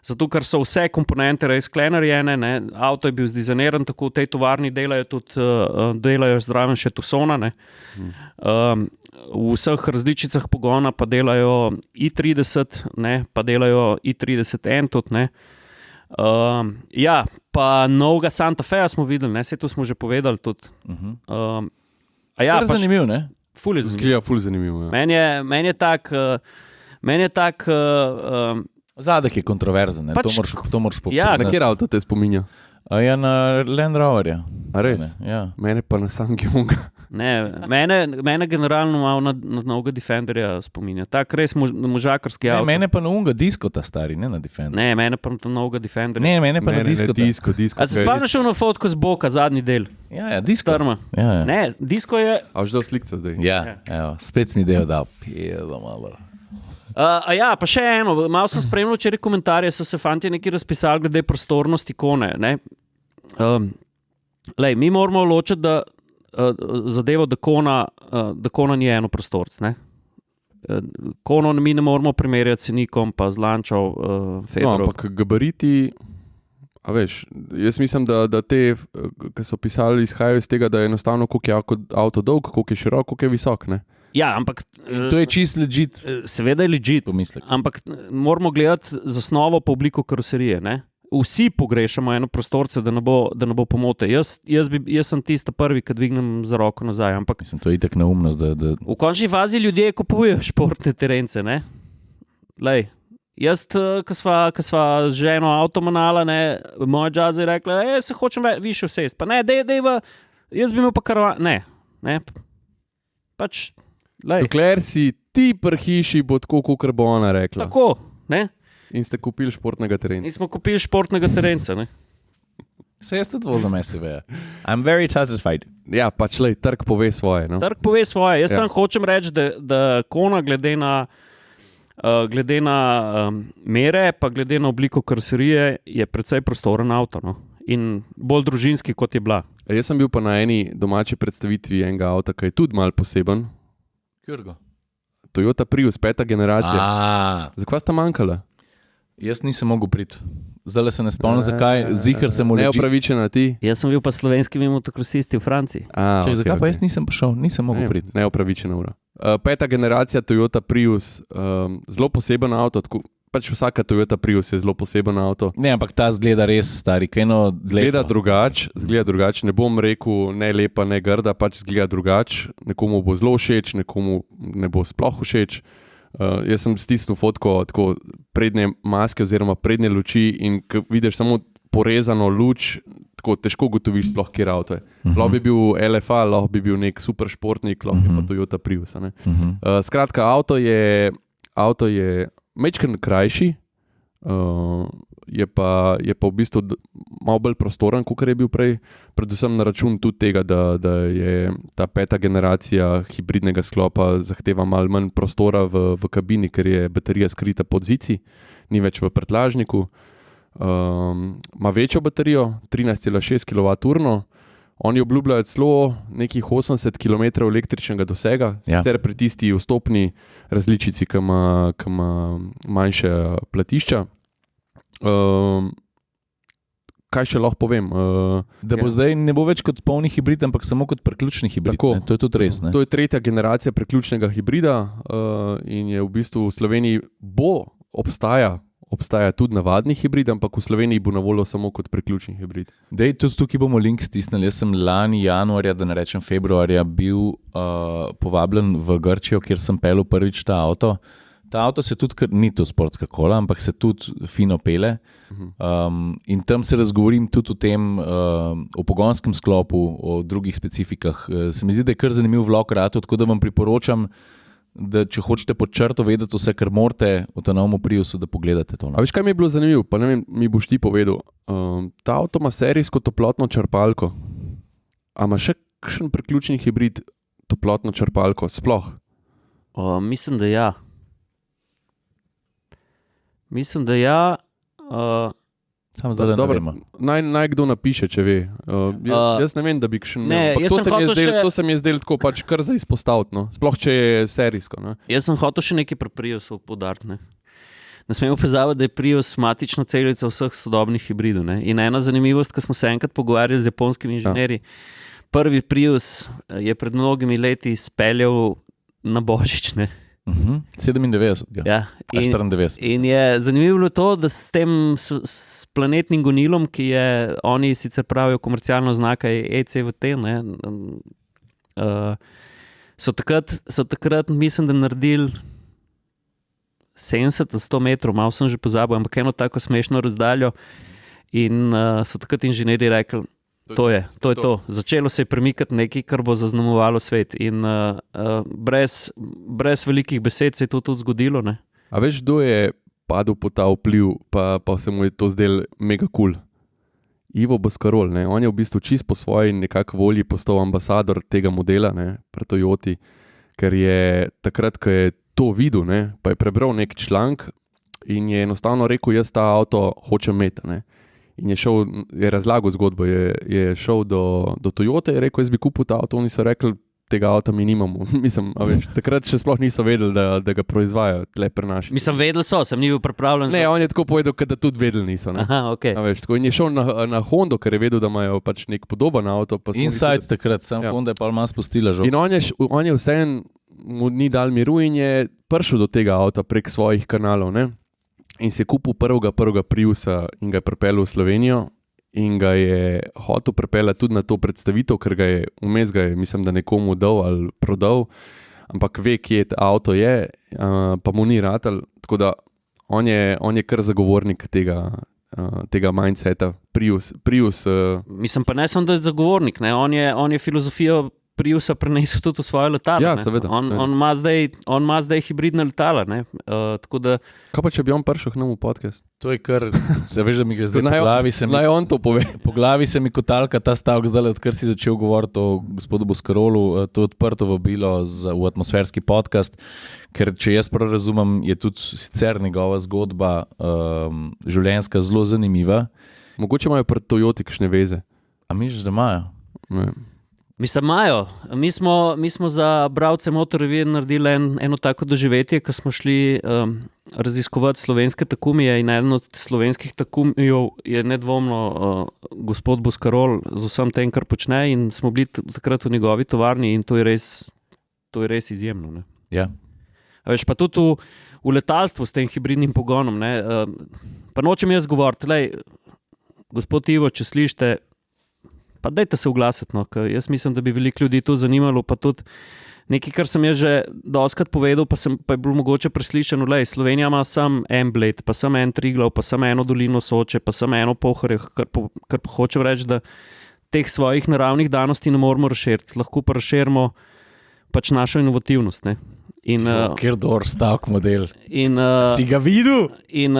S3: Zato, ker so vse komponente razkle narejene, ne? Avto je bil zdizajniran, tako v tej tovarni delajo zraven še Tucsona. V vseh različicah pogona pa delajo i30, ne? Pa delajo i30N tudi, ne? Pa novega Santa Feja smo videli, ne? Saj to smo že povedali tudi.
S2: Zanimiv, ne?
S3: Ful je zanimiv.
S1: Ful zanimiv, ja.
S3: Meni je tak
S2: Zadek je kontroverzen, ne? To moraš povedati.
S3: Ja,
S1: na kjer avto te spominja?
S2: Ja, na Land Roverja.
S1: A res?
S2: Ja.
S1: Mene pa na Samsunga.
S3: Ne, mene generalno malo na novega Defenderja spominja. Tak res možakarski avto.
S2: Mene pa na unga disko ta stari, ne na Defender.
S3: Ne, mene pa na novega Defenderja.
S2: Ne, mene pa na disko.
S1: Disko.
S3: A se spomniš na fotko z boka, zadnji del?
S2: Ja, disko.
S3: Strma.
S2: Ja.
S3: Ne, disko je...
S1: A už dal slikca zdaj?
S2: Ja, evo, spet mi del dal. Pjedo malo.
S3: Pa še eno, malo sem spremljal včeraj komentarje, so se fanti neki razpisali glede prostornosti Kone. Mi moramo ločiti, da zadevo, da Kona ni eno prostorc. Kono mi ne moramo primerjati s Scenikom, pa z Lanciom, Fedorov.
S1: No, ampak gabariti, a veš, jaz mislim, da te, ki so pisali, izhajajo iz tega, da je enostavno, koliko je avto dolg, koliko je širok, koliko je visok, ne?
S3: Ja, ampak...
S2: To je čist legit.
S3: Seveda je legit,
S2: pomislek.
S3: Ampak moramo gledati zasnovo po obliku karoserije, ne? Vsi pogrešamo eno prostorce, da ne bo pomote. Jaz sem tista prvi, ki dvignem za roko nazaj. Ampak
S2: mislim, to je itak neumnost, da...
S3: V končni fazi ljudje kupujejo športne terence, ne? Lej, jaz, ko sva z ženo avtomanala, ne, moja džaza je rekla, se hočem više vsest. Pa ne, jaz bi imel pa karavan... Ne. Pač...
S1: Dokler si ti pri hiši, bo tako, kot bo ona rekla.
S3: Tako, ne?
S1: In ste kupili športnega terenca.
S3: In smo kupili športnega terenca, ne?
S2: Se jaz tudi vozim SUV. I'm very satisfied.
S1: Ja, pač trg pove svoje. No?
S3: Trg pove svoje. Jaz tam hočem reči, da Kona glede na mere, pa glede na obliko karoserije, je precej prostoren avto. No? In bolj družinski, kot je bila.
S1: Jaz sem bil pa na eni domači predstavitvi enega avta, ki je tudi malo poseben.
S2: Kjergo?
S1: Toyota Prius, 5. generacija. Zakaj sta manjkala?
S2: Jaz nisem mogel priti. Zdaj se ne spomnim, zakaj. Zihar sem uležil.
S1: Neopravičena ti?
S3: Jaz sem bil pa slovenskimi motokrosisti v Franciji.
S2: Zakaj pa jaz nisem prišel? Nisem mogel priti.
S1: Neopravičena ura. 5. generacija Toyota Prius, zelo poseben avto, pač vsaka Toyota Prius je zelo poseben avto.
S2: Ne, ampak ta zgleda res stari.
S1: Zgleda drugače. Ne bom rekel ne lepa, ne grda, pač zgleda drugače. Nekomu bo zelo všeč, nekomu ne bo sploh všeč. Jaz sem stisnil fotko tako prednje maske oziroma prednje luči in vidiš samo porezano luč, tako težko ugotoviš sploh, kjer avto je. Lahko bi bil LFA, lahko bi bil nek super športnik, lahko bi pa Toyota Prius. Skratka, avto je majčken krajši, je pa v bistvu malo bolj prostoren, kot je bil prej, predvsem na račun tudi tega, da je ta 5. generacija hibridnega sklopa zahteva malo manj prostora v kabini, ker je baterija skrita pod zici, ni več v prtljažniku. Ima večjo baterijo, 13,6 kWh. Oni obljubljajo celo nekih 80 km električnega dosega, sicer pri tisti vstopni različici, ki ima manjše platišča. kaj še lahko povem?
S2: Da bo zdaj ne bo več kot polni hibrid, ampak samo kot priključni hibrid. To je tudi res. Ne?
S1: To je tretja generacija priključnega hibrida in je v bistvu v Sloveniji obstaja tudi navadni hibrid, ampak v Sloveniji bo na voljo samo kot priključni hibrid.
S2: Dej, tudi tukaj bomo link stisnili. Jaz sem lani januarja, da ne rečem februarja, bil povabljen v Grčijo, kjer sem pelil prvič ta avto. Ta avto se tudi, ni to sportska kola, ampak se tudi fino pele. In tam se razgovorim tudi o tem, o pogonskem sklopu, o drugih specifikah. Se mi zdi, da je kar zanimiv vlog rado, tako da vam priporočam, da če hočete pod črto vedeti vse, kar morate v ta novem Priusu, da pogledate to.
S1: A veš, kaj mi je bilo zanimivo? Pa ne vem, mi boš ti povedal. Ta avto ima serijsko toplotno črpalko. A ima še kakšen priključni hibrid toplotno črpalko? Sploh?
S3: Mislim, da ja. Mislim, da ja.
S2: Samo zdaj, da ne vemo.
S1: Naj kdo napiše, če ve. Jaz ne vem, da bi še to se mi je zdelo tako pač kar za izpostaviti, no? Sploh, če je serijsko. Ne?
S3: Jaz sem hotel še nekaj pri Priusu poudariti. Ne smemo pozabiti, da je Prius matična celica vseh sodobnih hibridov. Ne? In ena zanimivost, ko smo se enkrat pogovarjali z japonskimi inženirji, prvi Prius je pred mnogimi leti speljal na Božič, ne?
S2: 97.
S3: Ja.
S2: 94.
S3: In je zanimivo to, da s tem s planetnim gonilom, ki je, oni sicer pravijo komercialno znaka ECVT, ne, so takrat, mislim, da naredili 70 ali 100 metrov, malo sem že pozabil, ampak eno tako smešno razdaljo in so takrat inženirji rekli, to je to. Začelo se je premikati nekaj, kar bo zaznamovalo svet in brez velikih besed se je to tudi zgodilo. Ne?
S1: A veš, kdo je padel po ta vpliv, pa se mu je to zdelo mega cool? Ivo Boscarol, ne? On je v bistvu čist po svoji nekak volji postal ambasador tega modela, ne? Pri Toyoti, ker je takrat, ko je to videl, ne? Pa je prebral nek članek in je enostavno rekel, jaz ta avto hočem imeti, ne? In je razlagal zgodbo, je šel do Toyote in rekel, jaz bi kupil ta avto, oni so rekli, tega avta mi nimamo. Mislim, a veš, takrat še sploh niso vedeli, da ga proizvajajo tle pri naših.
S3: Mislim, vedeli so, sem ni bil pripravljen.
S1: Ne, on je tako povedal, da tudi vedeli niso. Ne?
S3: Aha, ok.
S1: A veš, tako, in je šel na Hondo, ker je vedel, da imajo pač nek podoben avto.
S2: Insight takrat, sam Honda je pa malo spustila žal.
S1: In on je vseeno mu ni dal miru in je prišel do tega avta prek svojih kanalov, ne? In si je kupil prvega Priusa in ga je pripeljal v Slovenijo in ga je hotel pripeljati tudi na to predstavitev, ker ga je vmes, mislim, da nekomu dal ali prodal, ampak ve, kje avto je, pa mu ni ratal, tako da on je kar zagovornik tega mindseta, Prius.
S3: Mislim pa ne samo, da je zagovornik, ne? On je filozofijo Priusa prenesel tudi v svoje letalo.
S1: Ja, seveda.
S3: On ima zdaj hibridna letala. Tako da...
S1: Kaj pa, če bi on prišel k nam v podcast?
S2: To je kar, se veš, da mi gre zdaj po glavi.
S1: Naj on to pove.
S2: Po glavi se mi kotalka ta stavek zdaj, odkar si začel govoriti o gospodu Boscarolu, to odprto vabilo v atmosferski podcast, ker če jaz prav razumem, je tudi sicer njegova zgodba življenjska zelo zanimiva.
S1: Mogoče imajo pri Toyoti kakšne veze.
S2: A misliš, da imajo?
S1: Ne.
S3: Mislim, imajo. Mi smo za bralce Motor Revije naredili eno tako doživetje, ko smo šli raziskovati slovenske takumije in eden od slovenskih takumijev je nedvomno gospod Boscarol z vsem tem, kar počne in smo bili takrat v njegovi tovarni in to je res izjemno. Ne?
S2: Ja.
S3: A veš, pa tudi v letalstvu s tem hibridnim pogonom. Ne? Pa nočem jaz govoriti, gospod Ivo, če slišite, pa dajte se oglasiti, no, ker jaz mislim, da bi veliko ljudi to zanimalo, pa tudi nekaj, kar sem jaz že dostakrat povedal, pa je bilo mogoče preslišano, Slovenija ima samo en Bled, pa samo en Triglav, pa samo eno dolino Soče, pa samo eno Pohorje, kar pa hočem reči, da teh svojih naravnih danosti ne moramo razširiti, lahko pa razširimo pač našo inovativnost, ne.
S2: Kjer dor stavk model. Si ga videl?
S3: In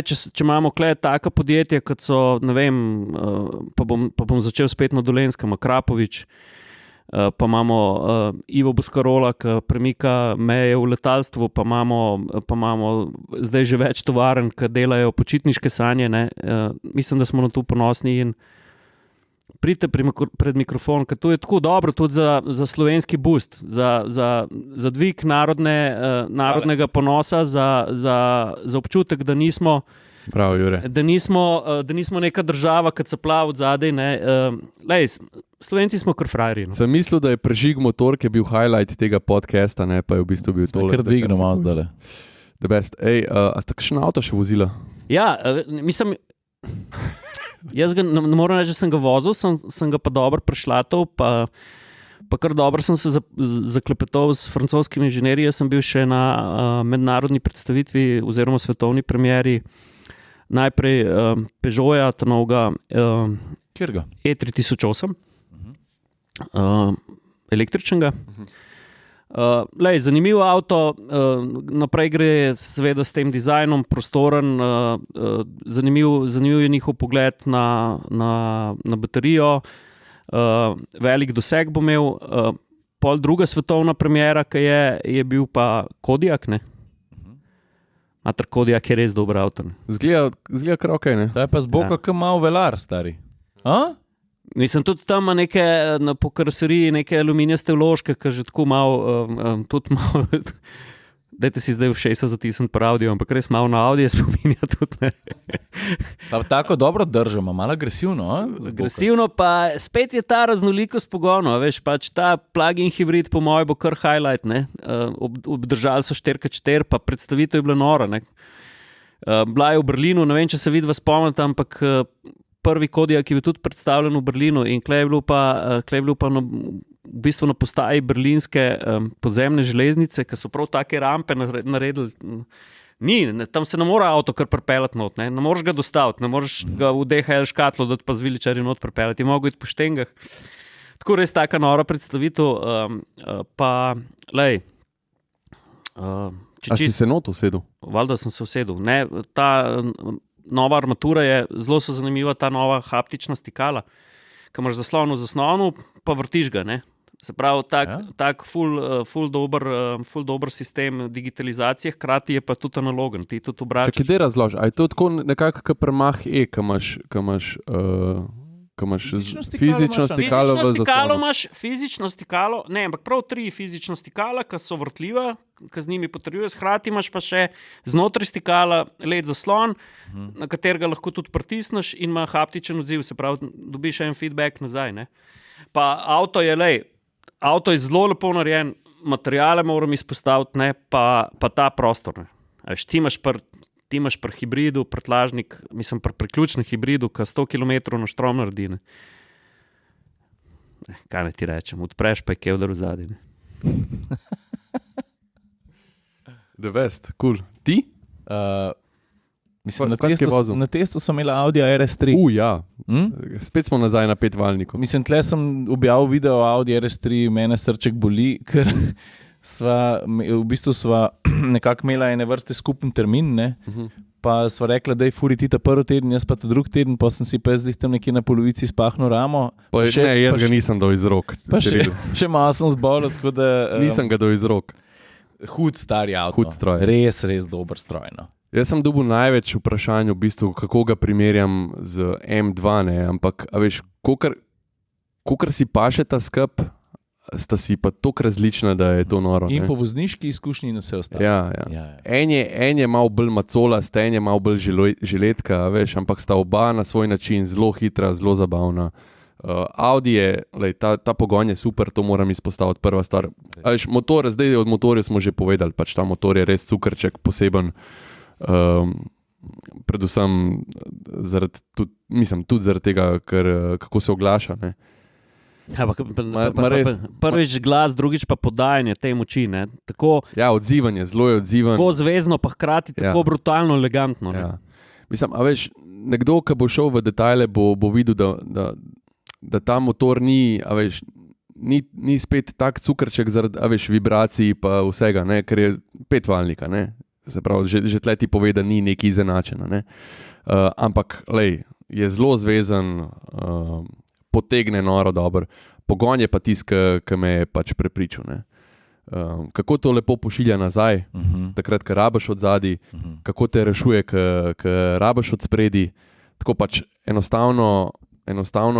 S3: če imamo taka podjetja, kot so, ne vem, pa bom začel spet na Dolenjskem, Krapovič, pa imamo Ivo Boscarola, ki premika meje v letalstvu, pa imamo zdaj že več tovarn, ki delajo počitniške sanje. Ne? Mislim, da smo na to ponosni in pridite pred mikrofon, ker to je tako dobro tudi za slovenski boost, za dvig narodnega ponosa, za občutek, da nismo
S1: Prav, Jure.
S3: Da nismo neka država, ki se plav od zadaj. Slovenci smo kar frajeri. No.
S1: Sem mislil, da je prežig motor, ki je bil highlight tega podcasta, ne, pa je v bistvu bil tole.
S2: Kar dvignemo malo zdaj.
S1: The best. Ej, a sta kakšen avto še vozila?
S3: Ja, mislim, jaz ne moram reči, da sem ga vozil, sem ga pa dobro prešlatal, pa kar dobro sem se zaklepetal s francoskimi inženirji. Jaz sem bil še na mednarodni predstavitvi oziroma svetovni premieri najprej Peugeota, ta novega E3008, električnega. Zanimiv avto, naprej gre seveda s tem dizajnom, prostoren, zanimiv je njihov pogled na baterijo, velik doseg bo imel. Pol druga svetovna premiera, ki je bil pa Kodiaq, ne? Kodiaq je res dober avto.
S1: Zgleda kar okej, ne?
S2: To je pa zboka, ki malo velar, stari.
S3: Mislim, tudi tam neke po karoseriji, neke aluminijaste vložke, ki že tako malo, dajte si zdaj v šesa zatisniti par Audi, ampak res malo na Audi spominja tudi, ne.
S2: Pa tako dobro držamo, malo agresivno,
S3: Agresivno, pa spet je ta raznolikost pogonov, veš, pač ta plug-in hibrid po mojem bo kar highlight, ne. Obdržali so 4x4, pa predstavitev je bila nora, ne. Bila je v Berlinu, ne vem, če se vidva spomnite, ampak prvi Kodiaq, ki je bil tudi predstavljen v Berlinu, in klej je bil pa v bistvu na postaji berlinske podzemne železnice, ki so prav take rampe naredili. Tam se ne more avto kar pripeljati not, ne moreš ga dostaviti, ne moreš ga v DHL škatlo dati pa z viličarji not pripeljati, je mogo iti po štengah. Tako res taka nora predstavitev, pa lej.
S1: A si se not usedel?
S3: Valjda sem se usedel. Ne, ta nova armatura je, zelo so zanimiva ta nova haptična stikala, ki imaš zaslon v zasnonu, pa vrtiš ga, ne. Se pravi, tak ful dober sistem digitalizacije, hkrati je pa tudi analogen, ti tudi obračaš.
S1: Čakaj, daj razloži, a je to tako nekako kot premah ki imaš fizično stikalo v zaslonu?
S3: Fizično stikalo, ne, ampak prav 3 fizična stikala, ki so vrtljiva, ki z njimi potrjuješ, hkrati imaš pa še znotraj stikala led zaslon, na katerega lahko tudi pritisneš in ima haptičen odziv, se pravi, dobiš en feedback nazaj, ne. Pa avto je zelo lepo narejen, materiale moram izpostaviti, ne, pa ta prostor, ne. Veš, ti imaš pri hibridu, prtlažnik, mislim pri priključnem hibridu, ki 100 km na štrom naredi, ne. Kaj ne ti rečem, odpreš pa je kevdar v zadnji, ne.
S1: The best, cool. Ti?
S2: Mislim, na testu so imeli Audi RS3.
S1: Ja. Spet smo nazaj na 5-valjniku.
S2: Mislim, tle sem objavil video Audi RS3, mene srček boli, ker v bistvu sva nekako imela ene vrste skupen termin, ne? Pa sva rekla, da je furi ti ta prvi teden, jaz pa ta drugi teden, pa sem si pa zdaj tam nekje na polovici spahnil ramo.
S1: Jaz ga nisem dal iz rok.
S2: Še malo sem zbolel, tako da...
S1: Nisem ga dal iz rok.
S2: Hud stari avto.
S1: Hud stroj.
S2: Res dober stroj, no.
S1: Jaz sem dobil največ vprašanj v bistvu, kako ga primerjam z M2, ne, ampak, a veš, kolikor si pašeta skup, sta si pa toliko različna, da je to noro.
S2: In po vozniški izkušnji in vse ostalo.
S1: Ja. En je malo bolj macolast, en je malo bolj žiletka, veš, ampak sta oba na svoj način zelo hitra, zelo zabavna. Audi je, ta pogon je super, to moram izpostaviti, prva stvar. A veš, motor, zdaj od motorja smo že povedali, pač ta motor je res cukrček, poseben. Predvsem tudi zaradi tega, kako se oglaša, ne.
S3: Prvič glas, drugič pa podajanje te moči, ne. Tako,
S1: odzivanje, zelo je odzivan.
S3: Tako zvezno, pa hkrati tako brutalno, elegantno, ne.
S1: Mislim, a veš, nekdo, ki bo šel v detajle, bo videl, da ta motor ni, a veš, ni spet tak cukrček zaradi, a veš, vibracij pa vsega, ne, ker je 5-valjnika, ne. Se pravi, že tle ti pove, da ni nekaj izenačena, ne. Ampak, je zelo zvezen, potegne noro dobro. Pogon je pa tisti, ki me je pač prepričal, ne. Kako to lepo pošilja nazaj, takrat, ko rabiš od zadaj, kako te rešuje, ko rabiš od spredi. Tako pač enostavno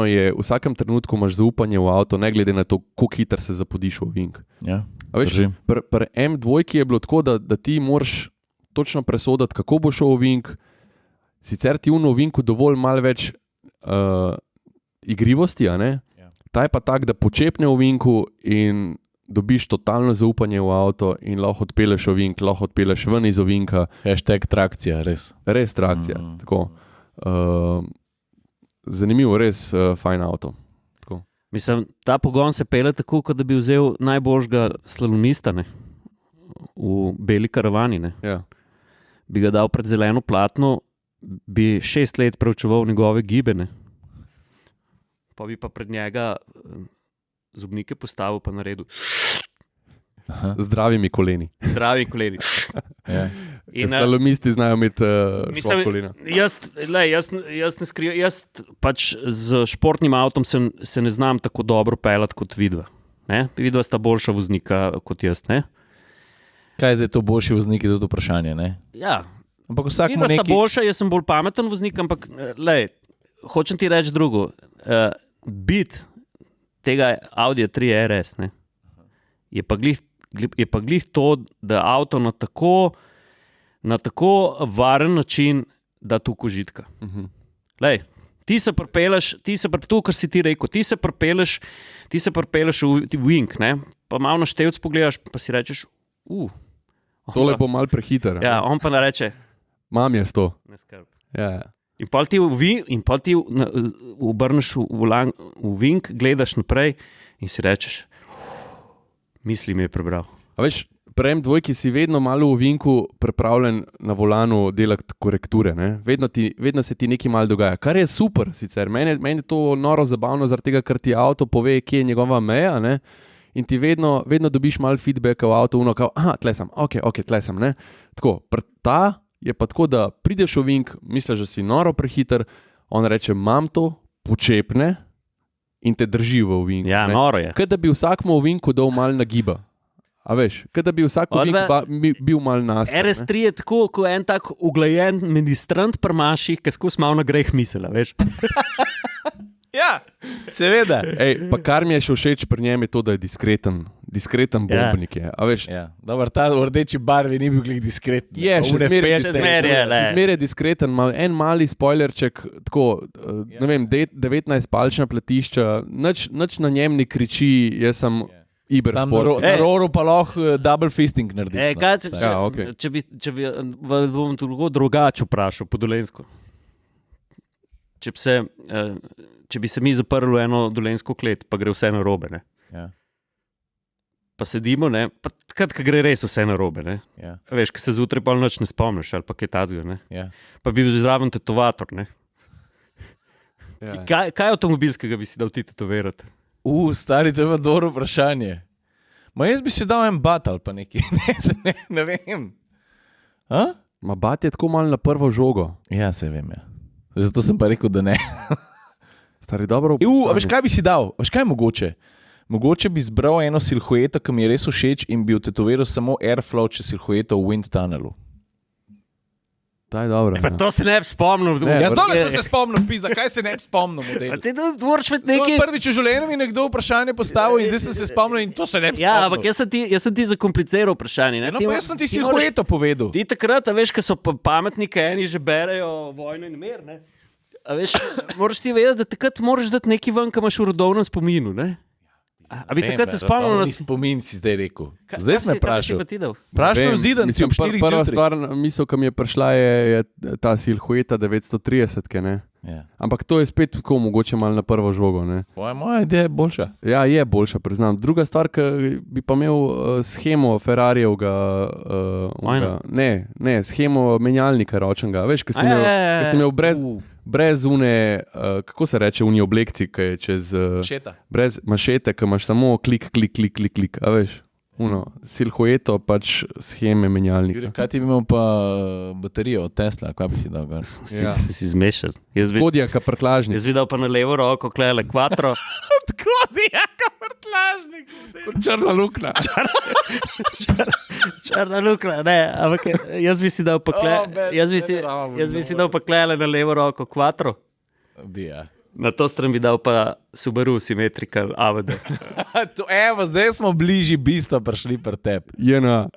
S1: je, v vsakem trenutku imaš zaupanje v avto, ne glede na to, koliko hitro se zapodiš v ovink.
S2: Ja,
S1: veš, pri M2 je bilo tako, da ti moraš točno presoditi, kako bo šel ovink, sicer ti v novinku dovolj malo več igrivosti, a ne?
S2: Ja.
S1: Ta je pa tak, da počepne ovinku in dobiš totalno zaupanje v avto in lahko odpeleš ovink, lahko odpeleš ven iz ovinka.
S2: #trakcija, res.
S1: Res trakcija, tako. Zanimivo, res fajn avto. Tako.
S3: Mislim, ta pogon se pele tako, kot da bi vzel najboljšega slalomista, ne? V beli karavani, ne?
S1: Ja.
S3: Bi ga dal pred zeleno platno, bi 6 let preučeval njegove gibe, ne? Pa bi pa pred njega zobnike postavil pa naredil.
S1: Zdravimi koleni.
S3: Zdravi koleni.
S2: Ja.
S1: Slalomisti znajo imeti šlo kolena.
S3: Jaz ne skrivam, jaz pač z športnim avtom se ne znam tako dobro peljati kot vidva. Vidva sta boljša voznika kot jaz, ne?
S2: Kaj je zdaj to boljši voznik, je tudi vprašanje, ne?
S3: Ja.
S2: Ampak vsak
S3: Vidva
S2: neki...
S3: sta boljša, jaz sem bolj pameten voznik, ampak hočem ti reči drugo. Bit tega Audija 3 RS, ne, je pa glih to, da avto na tako varen način da tu užitka. Lej, ti se pripeleš, to, kar si ti rekel, ti se pripeleš v wing, ne, pa malo na števc pogledaš, pa si rečeš,
S1: tole bo malo prehiter.
S3: Ja, on pa nareče,
S1: mam je 100.
S3: ne skrb.
S1: Ja.
S3: In pa ti obrneš v wing, gledaš naprej in si rečeš, misli mi je prebral.
S1: A veš, pri M2 si vedno malo v vinku pripravljen na volanu delati korekture, ne? Vedno se ti nekaj malo dogaja, kar je super sicer. Meni je to noro zabavno, zaradi tega, ker ti avto pove, kje je njegova meja, ne? In ti vedno dobiš malo feedbacka v avto, kao, tle sem, ok, tle sem, ne? Tako, ta je pa tako, da prideš v vink, misliš, da si noro prehiter, on reče, mam to, počepne in te drži v vinku.
S3: Ja,
S1: ne?
S3: noro je.
S1: Kaj da bi vsakmu v vinku dal malo nagiba. A veš, kaj da bi vsak v vinku bil malo naspet.
S3: RS3 je tako, kot en tak uglajen ministrant prmaši, ki skozi malo na greh misela, veš.
S2: Ja, seveda.
S1: Pa kar mi je še všeč pri njem je to, da je diskreten bombnik je, a veš.
S2: Ja, dobro, ta v rdeči barvi ni bil glih diskreten.
S1: Je, še zmeraj je diskreten, ima en mali spoilerček, tako, ne vem, 19 palčna platišča, nič na njem ne kriči, jaz sem Ibersport.
S2: Na roru pa lahko double fisting naredi.
S3: Če bi bom drugače vprašal po dolensko. Če bi se mi zaprli v eno dolensko klet, pa gre vse narobe, ne?
S2: Ja.
S3: Pa sedimo, ne? Pa takrat, ko gre res vse narobe, ne?
S2: Ja.
S3: Veš, ko se zjutraj pa noč ne spomniš, ali pa kaj tazga, ne?
S2: Ja.
S3: Pa bi bil zraven tetovator, ne?
S1: Ja.
S3: Kaj avtomobilskega bi si dal ti tetovirati?
S2: Stari, to je pa dobro vprašanje. Jaz bi si dal en bat ali pa neki, ne vem.
S1: Bat je tako malo na prvo žogo.
S2: Ja, se vem, ja. Zato sem pa rekel, da ne.
S1: Stari, dobro.
S2: A veš, kaj bi si dal? Veš, kaj je mogoče? Mogoče bi zbral eno silhueto, ki mi je res všeč in bi vtetoviral samo Airflow čez silhueto v Wind Tunnelu.
S1: To je dobro.
S3: To se ne bi spomnil.
S2: Jaz dobro sem se spomnil, zakaj se ne bi spomnil modelu?
S3: Ti moraš imeti nekaj...
S2: Prvič v življenju mi nekdo vprašanje postavil in zdaj sem se spomnil in to se ne bi spomnil.
S3: Ja, ampak jaz sem ti zakompliciral vprašanje. Ne?
S2: Jaz sem ti silhueto povedal.
S3: Ti takrat, veš, ko so pametniki, eni že berejo Vojno in mir, ne? A veš, moraš ti vedeti, da takrat moraš dati nekaj ven, ko imaš v rodovnem spominu, ne? A bi takrat se spomnil?
S2: Ni spomin, si zdaj rekel. Zdaj sem me vprašal.
S3: Vprašal
S2: v zidanci ob 4
S1: Prva
S2: zjutraj.
S1: stvar, misel, ki mi je prišla, je ta silhueta 930, ne?
S2: Ja.
S1: Ampak to je spet tako mogoče malo na prvo žogo, ne?
S2: Moja ideja je boljša.
S1: Ja, je boljša, priznam. Druga stvar, ki bi pa imel shemo Ferrarijevga, shemo menjalnika ročnega, veš, ki sem imel brez une, kako se reče, uni oblekci, ki je čez... Brez mašete, ki imaš samo klik, a veš, silhueto, pač sheme menjalnika.
S2: Kaj ti bi imel pa baterijo od Tesla, kaj bi si dal gor?
S3: Si zmešal.
S1: Kodijaka prtlažnik.
S3: Jaz bi dal pa na levo roko, klele quattro.
S2: Kodijaka prtlažnik.
S1: Črna luknja.
S3: Črna luknja, ne, ampak jaz bi si dal pa klele na levo roko quattro.
S2: Bi, ja.
S3: Na to stran bi dal pa Subaru Symmetrical AVD.
S2: Evo, zdaj smo bližji bistva prišli pri tebi.
S1: Jena.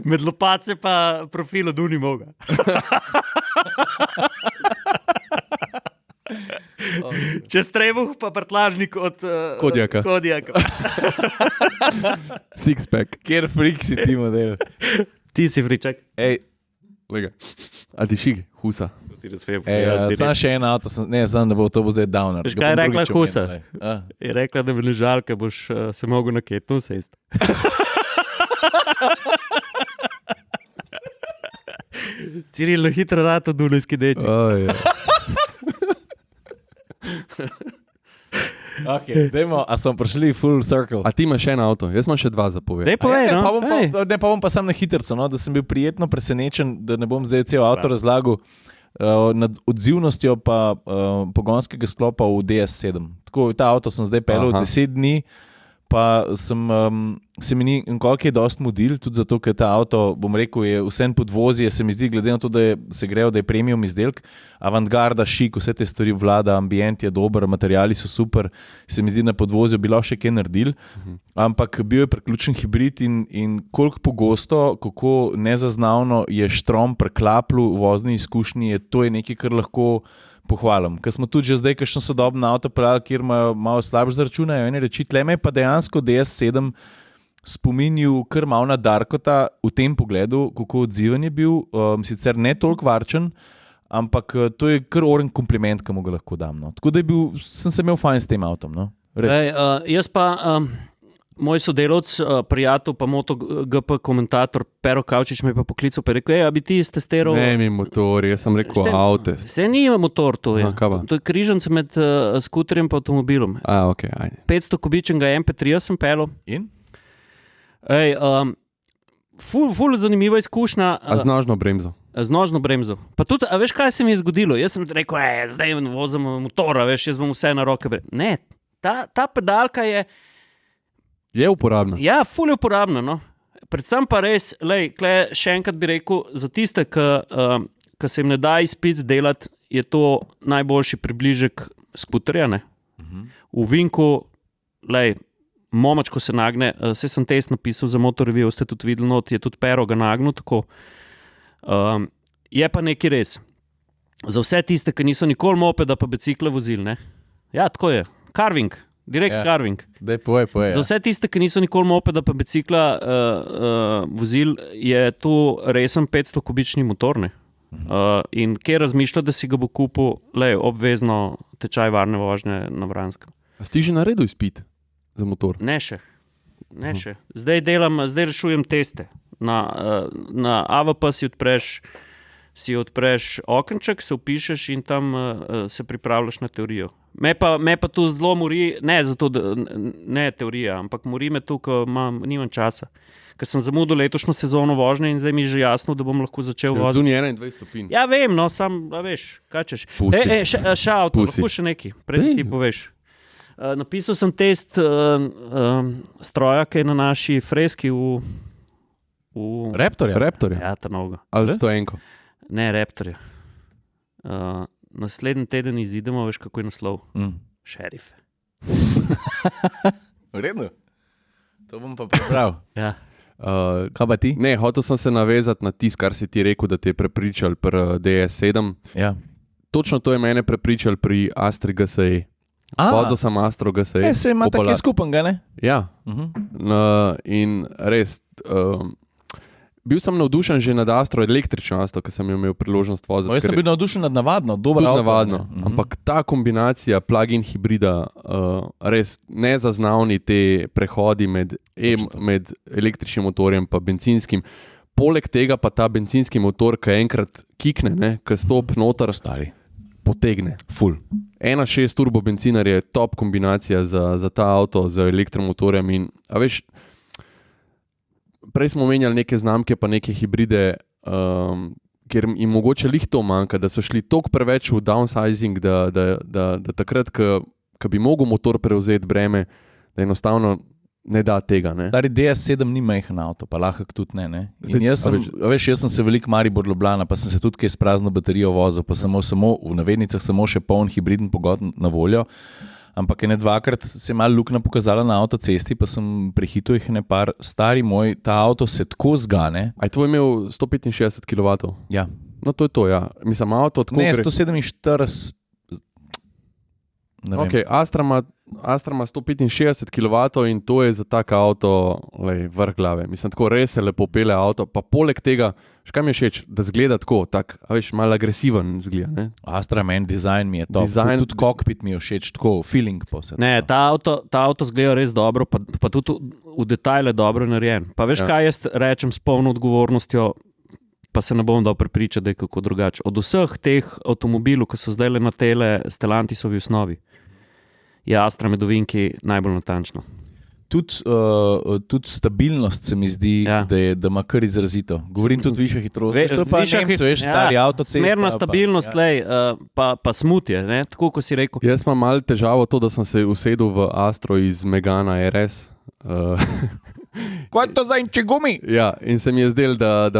S3: Med lopace pa profil od Unimoga. Čez trebuh pa prtlažnik od
S1: Kodijaka. Six-pack.
S2: Kjer freak si ti model?
S3: Ti si friček.
S2: Ej,
S1: Lega. A ti šig, husa.
S2: Sam še en avto, sam da bo to bo zdaj downer.
S3: Veš, kaj je rekla Husa? Je rekla, da bi ležal, ker boš se mogel na ketnu sest. Ciril, hitro rato dunajski deči.
S2: Okay, dejmo, a smo prišli full circle?
S1: A ti imaš še en avto? Jaz imam še 2 za povedati.
S3: Dej povej, no.
S2: Pa bom pa sam na hitrco, no, da sem bil prijetno presenečen, da ne bom zdaj cel avto razlagal. Nad odzivnostjo pa pogonskega sklopa v DS7. Tako, ta avto sem zdaj pelil 10 dni, pa se mi ni koliko je dost modil, tudi zato, ker ta avto, bom rekel, je vsem podvozje, se mi zdi, glede na to, da se grejo, da je premium izdelk, avantgarda, šik, vse te stvari vlada, ambient je dober, materiali so super, se mi zdi, na podvozju bilo še kaj naredil, ampak bil je priključen hibrid in koliko pogosto, kako nezaznavno je štrom preklaplu v vozni izkušnji, to je nekaj, kar lahko pohvalim. Ker smo tudi že zdaj kakšno sodobno avto peljali, kjer malo slabše zaračunajo ene reči, tle me je pa dejansko DS7 spominjal kar malo na Darkota v tem pogledu, kako odziven je bil, sicer ne toliko varčen, ampak to je kar oren kompliment, ki mu ga lahko dam. No. Tako da sem se imel fajn s tem avtom. No.
S3: Jaz pa, moj sodelavc, prijatelj, pa MotoGP komentator Pero Kavčič me je pa poklical, pa je rekel, a bi ti testiral...
S1: Ne, mi motor, jaz sem rekel avtest.
S3: Se ni motor to je. To je križanc med skuterjem pa avtomobilom.
S1: Ok, ajde.
S3: 500 kubičnega MP3 sem pelil.
S2: In?
S3: Ful zanimiva izkušnja.
S1: A z nožno bremzo?
S3: Z nožno bremzo. Pa tudi, a veš, kaj se mi je zgodilo? Jaz sem rekel, zdaj vozim motor, veš, jaz bom vse na roke. Ne, ta pedalka je...
S1: Je uporabna.
S3: Ja, ful je uporabna, no. Predvsem pa res, še enkrat bi rekel, za tiste, ki se jim ne da izpit delati, je to najboljši približek skuterja, ne. V vinku, momačko se nagne, saj sem test napisal za Motor Review, ste tudi videli, not, je tudi Pero ga nagnil, tako. Je pa nekaj res. Za vse tiste, ki niso nikoli mopeda pa bicikla vozili, ne. Ja, tako je. Carving. Direkt carving.
S2: Daj, povej.
S3: Za vse tiste, ki niso nikoli mopeda pa bicikla vozil, je to resen 500 kubični motor, ne. In kje razmišlja, da si ga bo kupil, obvezno tečaj varne vožnje na Vranskem.
S1: A si že naredil izpit za motor?
S3: Ne še. Zdaj rešujem teste. Na AVP si odpreš okenček, se vpišeš in tam se pripravljaš na teorijo. Me pa tu zelo mori, ne teorija, ampak mori me tu, ko nimam časa. Ker sem zamudil letošnjo sezono vožnje in zdaj mi je že jasno, da bom lahko začel voziti.
S1: Zunaj 21 stopinj.
S3: Ja, vem, no, sam, veš, kaj češ. Še avto, lahko še neki, pred ti poveš. Napisal sem test stroja, ki je na naši freski v
S2: Raptorja?
S3: Ja, ta noga.
S1: Ali 101?
S3: Ne, Raptorja. Naslednji teden izidemo, veš, kako je naslov. Šerif.
S2: V redu. To bom pa prebral.
S3: Ja.
S2: Kaj pa ti?
S1: Ne, hotel sem se navezati na tisto, kar si ti rekel, da te je prepričal pri DS7.
S2: Ja.
S1: Točno to je mene prepričal pri Astri GSE. Vozil sem Astro GSE.
S2: Se ima tako skupnega, ne?
S1: Ja. In res, bil sem navdušen že nad Astro, električno Astro, ki sem imel priložnost voziti.
S2: Jaz sem bil navdušen nad navadno, dober avto.
S1: Navadno, ampak ta kombinacija plug-in hibrida, res nezaznavni te prehodi med električnim motorjem pa benzinskim. Poleg tega pa ta benzinski motor, ki enkrat kikne, ki stop noter, potegne.
S2: Full.
S1: 1.6 turbo benzinar je top kombinacija za ta avto z elektromotorjem in, a veš, prej smo menjali neke znamke pa neke hibride, ker jim mogoče lih to manjka, da so šli toliko preveč v downsizing, da takrat, ko bi mogel motor prevzeti breme, da enostavno ne da tega. Ne?
S2: Stari DS7 ni majhen avto, pa lahko tudi ne. In jaz sem se veliko Maribor Ljubljana, pa sem se tudi kaj s prazno baterijo vozil, pa samo v navednicah samo še poln hibriden pogon na voljo. Ampak je dvakrat se je malo luknja pokazala na avtocesti, pa sem prehitil jih par. Stari moj, ta avto se tako zgane.
S1: A je tvoj imel 165 kW?
S2: Ja.
S1: No to je to, ja. Mislim, avto tako...
S2: Ne, 147... Ne
S1: okay, Astra ima 165 kW in to je za tak avto vrh glave. Mislim, tako res se lepo pele avto, pa poleg tega, kaj mi je všeč, da zgleda tako, malo agresiven zgleda. Ne?
S2: Astra meni dizajn mi je top, tudi kokpit mi je všeč, tako feeling po se.
S3: Ne, ta avto zgleda res dobro, pa tudi v detajle dobro narejen. Pa veš, kaj jaz rečem s polno odgovornostjo, pa se ne bom dal prepričati, da je kako drugače. Od vseh teh avtomobilov, ki so zdaj le na tele Stellantisovi osnovi, je Astra med ovinki najbolj natančno.
S2: Tudi stabilnost se mi zdi, da ima kar izrazito. Govorim tudi više hitrosti. To je pa Nemcu, veš, stari avtocesta.
S3: Smerna stabilnost, pa smutje, ne? Tako, ko si rekel.
S1: Jaz imam malo težavo to, da sem se usedel v Astro iz Megana RS.
S2: Kaj je to za inči gumi?
S1: Ja, in se mi je zdel, da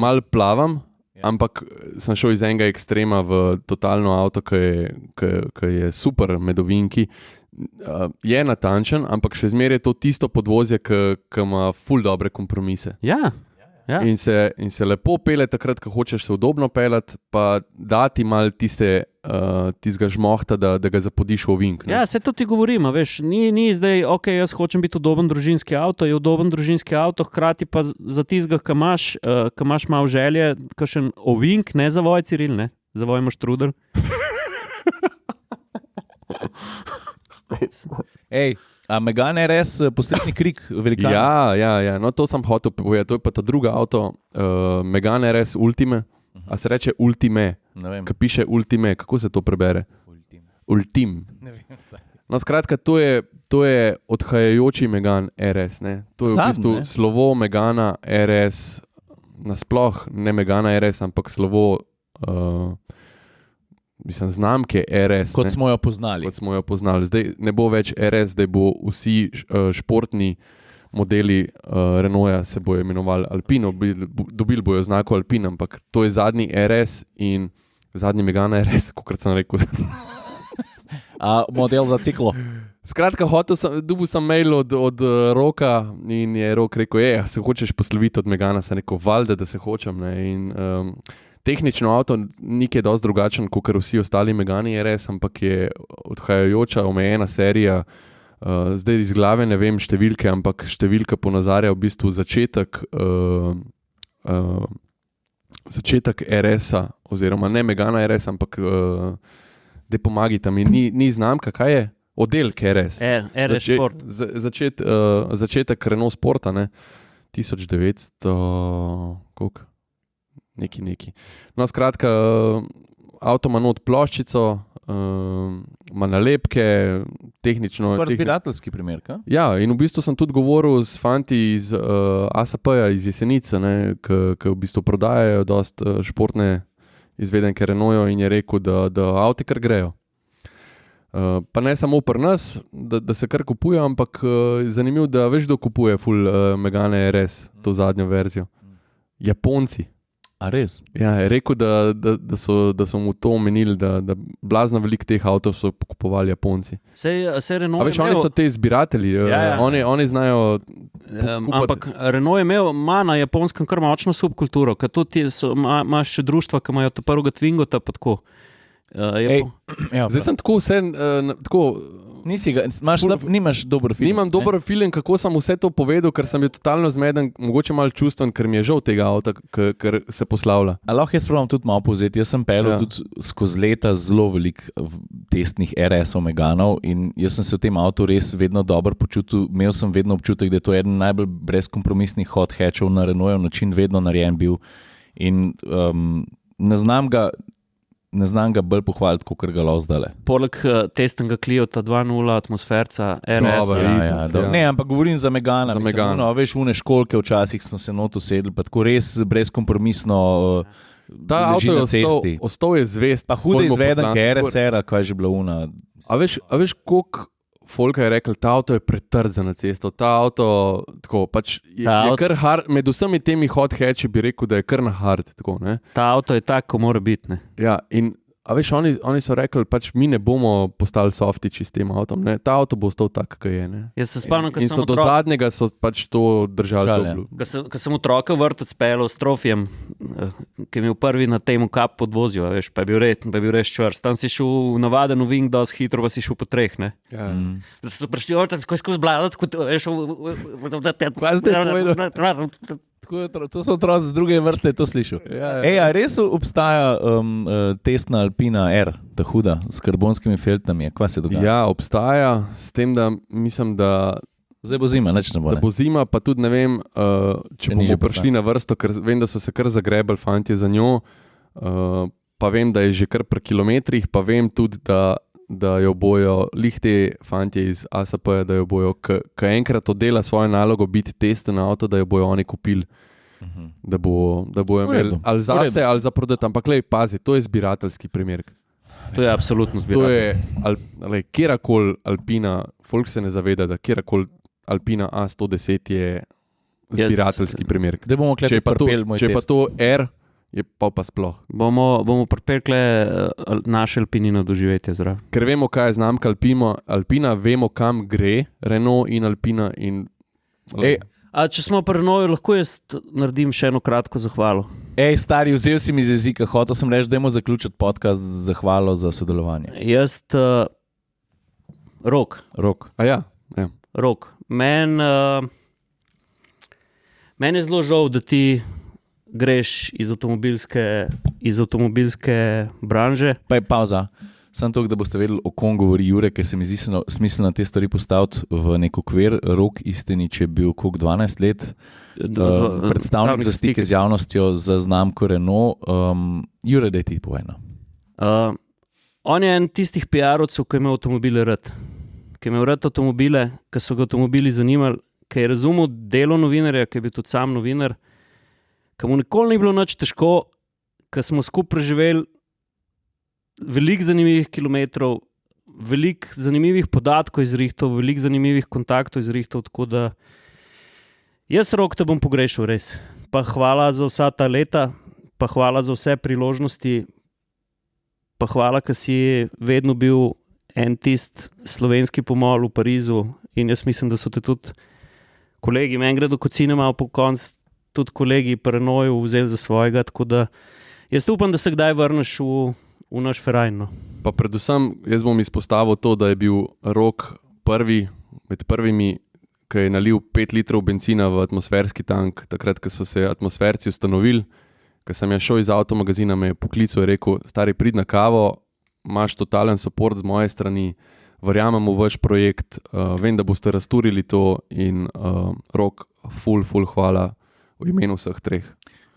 S1: malo plavam. Ampak sem šel iz enega ekstrema v totalno avto, ki je super med ovinki. Je natančen, ampak še zmeraj je to tisto podvozje, ki ima ful dobre kompromise.
S3: Ja.
S1: In se lepo pele takrat, ko hočeš se udobno pelati, pa dati malo tistega žmohta, da ga zapodiš v ovink.
S3: Ja, se to ti govorim, veš, ni zdaj, ok, jaz hočem biti udoben družinski avto, je udoben družinski avto, hkrati pa za tistega, ki imaš malo želje, kakšen ovink, ne zavoj Ciril, ne, zavoj imaš truder.
S2: Ej, a Megane res poslednji krik velikan?
S1: Ja, no to sem hotel povedati, to je pa ta druga avto, Megane res Ultime, a se reče Ultime, ki piše Ultime, kako se to prebere? Ultim.
S2: Ne vem,
S1: no skratka, to je odhajajoči Megane RS, ne? To je v bistvu slovo Megana RS, nasploh ne Megana RS, ampak slovo znamke RS.
S2: Kot smo jo poznali.
S1: Zdaj ne bo več RS, zdaj bo vsi športni modeli Renaulta se bojo imenovali Alpino, dobili bojo znako Alpin, ampak to je zadnji RS in zadnji Megane RS, kot sem rekel.
S2: A model za ciklo?
S1: Skratka, dobil sem mail od Roka in je Rok rekel, se hočeš posloviti od Megana, sem rekel, valjda, da se hočem. Ne? In tehnično avto ni kaj dosti drugačen, kot vsi ostali Megani RS, ampak je odhajajoča, omejena serija. Zdaj iz glave ne vem številke, ampak številka ponazarja v bistvu začetek RS-a, oziroma ne Megana RS, ampak da pomagite mi, ni znamka, kaj je? Oddelek RS.
S3: RS Sport.
S1: Začetek Renault Sporta, ne? 1900, koliko? Neki. No, skratka, avto ima not ploščico, ima nalepke, tehnično...
S2: To je zbirateljski primer, kaj?
S1: Ja, in v bistvu sem tudi govoril s fanti iz ASP-ja, iz Jesenice, ki v bistvu prodajajo dosti športne izvedenke Renaulta in je rekel, da avti kar grejo. Pa ne samo pri nas, da se kar kupuje, ampak zanimivo, da veš, kdo kupuje ful Megane RS, to zadnjo verzijo. Japonci.
S2: A res?
S1: Ja, je rekel, da so mu to omenili, da blazno veliko teh avtov so kupovali Japonci.
S3: Sej Renault
S1: a veš, oni so te zbiratelji, oni znajo
S3: ampak Renault je imel na Japonskem kar močno subkulturo, ker tudi imaš še društva, ki imajo to prvega Twingota, pa tako.
S1: Zdaj sem tako vse,
S2: nimaš dober feeling.
S1: Nimam dober feeling, kako sem vse to povedal, ker sem bil totalno zmeden, mogoče malo čustven, ker mi je žal tega avta, ker se poslavlja.
S2: A lahko jaz probam tudi malo povzeti. Jaz sem pelil tudi skozi leta zelo veliko testnih RS-ov Meganov in jaz sem se v tem avtu res vedno dobro počutil. Imel sem vedno občutek, da je to eden najbolj brezkompromisnih hot hatchov na Renaultov način vedno narejen bil. In ne znam ga bolj pohvaliti, kot ga lahko zdaj.
S3: Poleg testnega Cliota 2.0 atmosferca RS.
S2: Ne, ampak govorim za Megana. Veš, une školke včasih smo se not usedli, pa tako res brezkompromisno
S1: ta avto je ostal je zvest.
S2: Pa hude izvedenke RS-era, kaj je že bila una.
S1: A veš, koliko folka je rekel, ta avto je pretrd za na cesto, ta avto tako, pač je kar hard, med vsemi temi hot hatchi bi rekel, da je kar na hard. Tako, ne?
S3: Ta avto je tak, ko mora biti. Ne?
S1: Ja, in a veš, oni so rekli, pač mi ne bomo postali softiči s tem avtom, ne? Ta avto bo ostal tak, kaj je. Ne?
S3: Jaz se spomnim,
S1: in so do zadnjega so pač to držali.
S3: Ko sem otroka vrtec peljal s trofijem, ki je imel prvi na temu kap podvozju, veš, pa je bil res čvrst. Tam si šel navaden v ving, dosti hitro, pa si šel po treh.
S1: Ja.
S3: Da so prišli vrtec, ko je skozi bladati, ko veš,
S1: Kaj zdaj povedal?
S2: To so otroci z druge vrste, to slišal. Ja. Res obstaja testna Alpina R, ta huda, s karbonskimi feltami. Kaj se dogaja?
S1: Ja, obstaja, s tem, da mislim, da
S2: zdaj bo zima, nič ne bo.
S1: Da bo zima, pa tudi ne vem, če bomo prišli na vrsto, ker vem, da so se kar zagrebali fantje za njo, pa vem, da je že kar pri kilometrih, pa vem tudi, da jo bojo lihte fantje iz ASP, da jo bojo, ko enkrat oddela svojo nalogo biti testen avto, da jo bojo oni kupili. Da bojo imeli ali zase, ali za prodati. Ampak lej, pazi, to je zbirateljski primer.
S3: To je absolutno zbirateljski.
S1: To je, kjerkoli Alpina, folk se ne zaveda, da kjerkoli Alpina A110 je zbirateljski primer. Če je pa to R, je pa sploh.
S3: Bomo pripekli naše Alpinino doživetje zraven.
S1: Ker vemo, kaj je znamka Alpina, vemo, kam gre Renault in Alpina.
S3: Če smo pri Renaultu, lahko jaz naredim še eno kratko zahvalo.
S2: Stari, vzel si mi z jezika, hotel sem reči, dajmo zaključiti podcast z zahvalo za sodelovanje.
S3: Jaz, Rok.
S1: Ja.
S3: Rok. Meni je zelo žal, da ti greš iz avtomobilske branže.
S2: Pa je pauza. Samo to, da boste vedeli, o kom govori Jure, ker se mi zdi smiselno te stvari postaviti v nek okvir. Rok Istenič je bil koliko 12 let predstavnik za stike z javnostjo za znamko Renault. Jure, daj ti povejno.
S3: On je en tistih PR-ovcev, ki je imel avtomobile rad. Ki je imel rad avtomobile, ki so ga avtomobili zanimali, ki je razumel delo novinarja, ki je bil tudi sam novinar, ki mu nikoli ni bilo nič težko, ki smo skupaj preživeli veliko zanimivih kilometrov, veliko zanimivih podatkov izrihtov, veliko zanimivih kontaktov izrihtov, tako da jaz, Rok, te bom pogrešal res. Pa hvala za vsa ta leta, pa hvala za vse priložnosti, pa hvala, ker si vedno bil en tist slovenski pomol v Parizu in jaz mislim, da so te tudi kolegi, meni gre do kocine malo po konc, tudi kolegi pri Renaultu vzeli za svojega, tako da jaz upam, da se kdaj vrneš v naš Ferrari. No.
S1: Pa predvsem jaz bom izpostavil to, da je bil Rok med prvimi, ki je nalil 5 litrov bencina v atmosferski tank, takrat, ko so se atmosferci ustanovili. Ko sem šel iz avtomagazina, me je poklical in rekel, stari, prid na kavo, imaš totalen support z moje strani, verjamem v vaš projekt, vem, da boste razturili to in Rok, ful hvala v imenu vseh treh.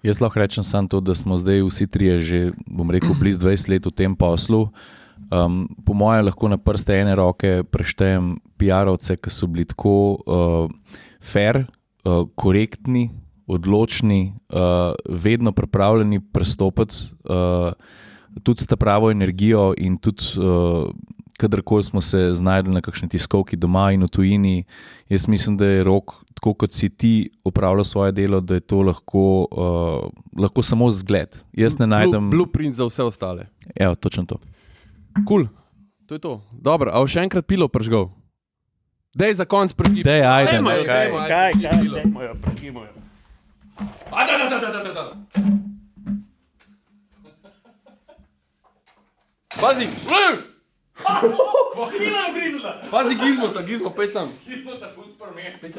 S2: Jaz lahko rečem samo to, da smo zdaj vsi trije že, bom rekel, blizu 20 let v tem poslu. Po moje lahko na prste ene roke preštejem PR-ovce, ki so bili tako fair, korektni, odločni, vedno pripravljeni prestopiti, tudi s ta pravo energijo in tudi kadarkoli smo se znajdli na kakšni tiskovki doma in v tujini. Jaz mislim, da je Rok, tako kot si ti opravljal svoje delo, da je to lahko samo zgled. Jaz ne najdem...
S1: Blueprint za vse ostale.
S2: Evo, točno to.
S1: Cool. To je to. Dobro, a še enkrat pilo pržgal? Dej za konc prgib.
S2: Dej, ajde.
S3: Dejmo jo, prgimo jo.
S1: Pazi!
S3: Skila v grizla!
S1: Pazi gizmo, pej sam.
S3: Gizmo ta pust par mesec.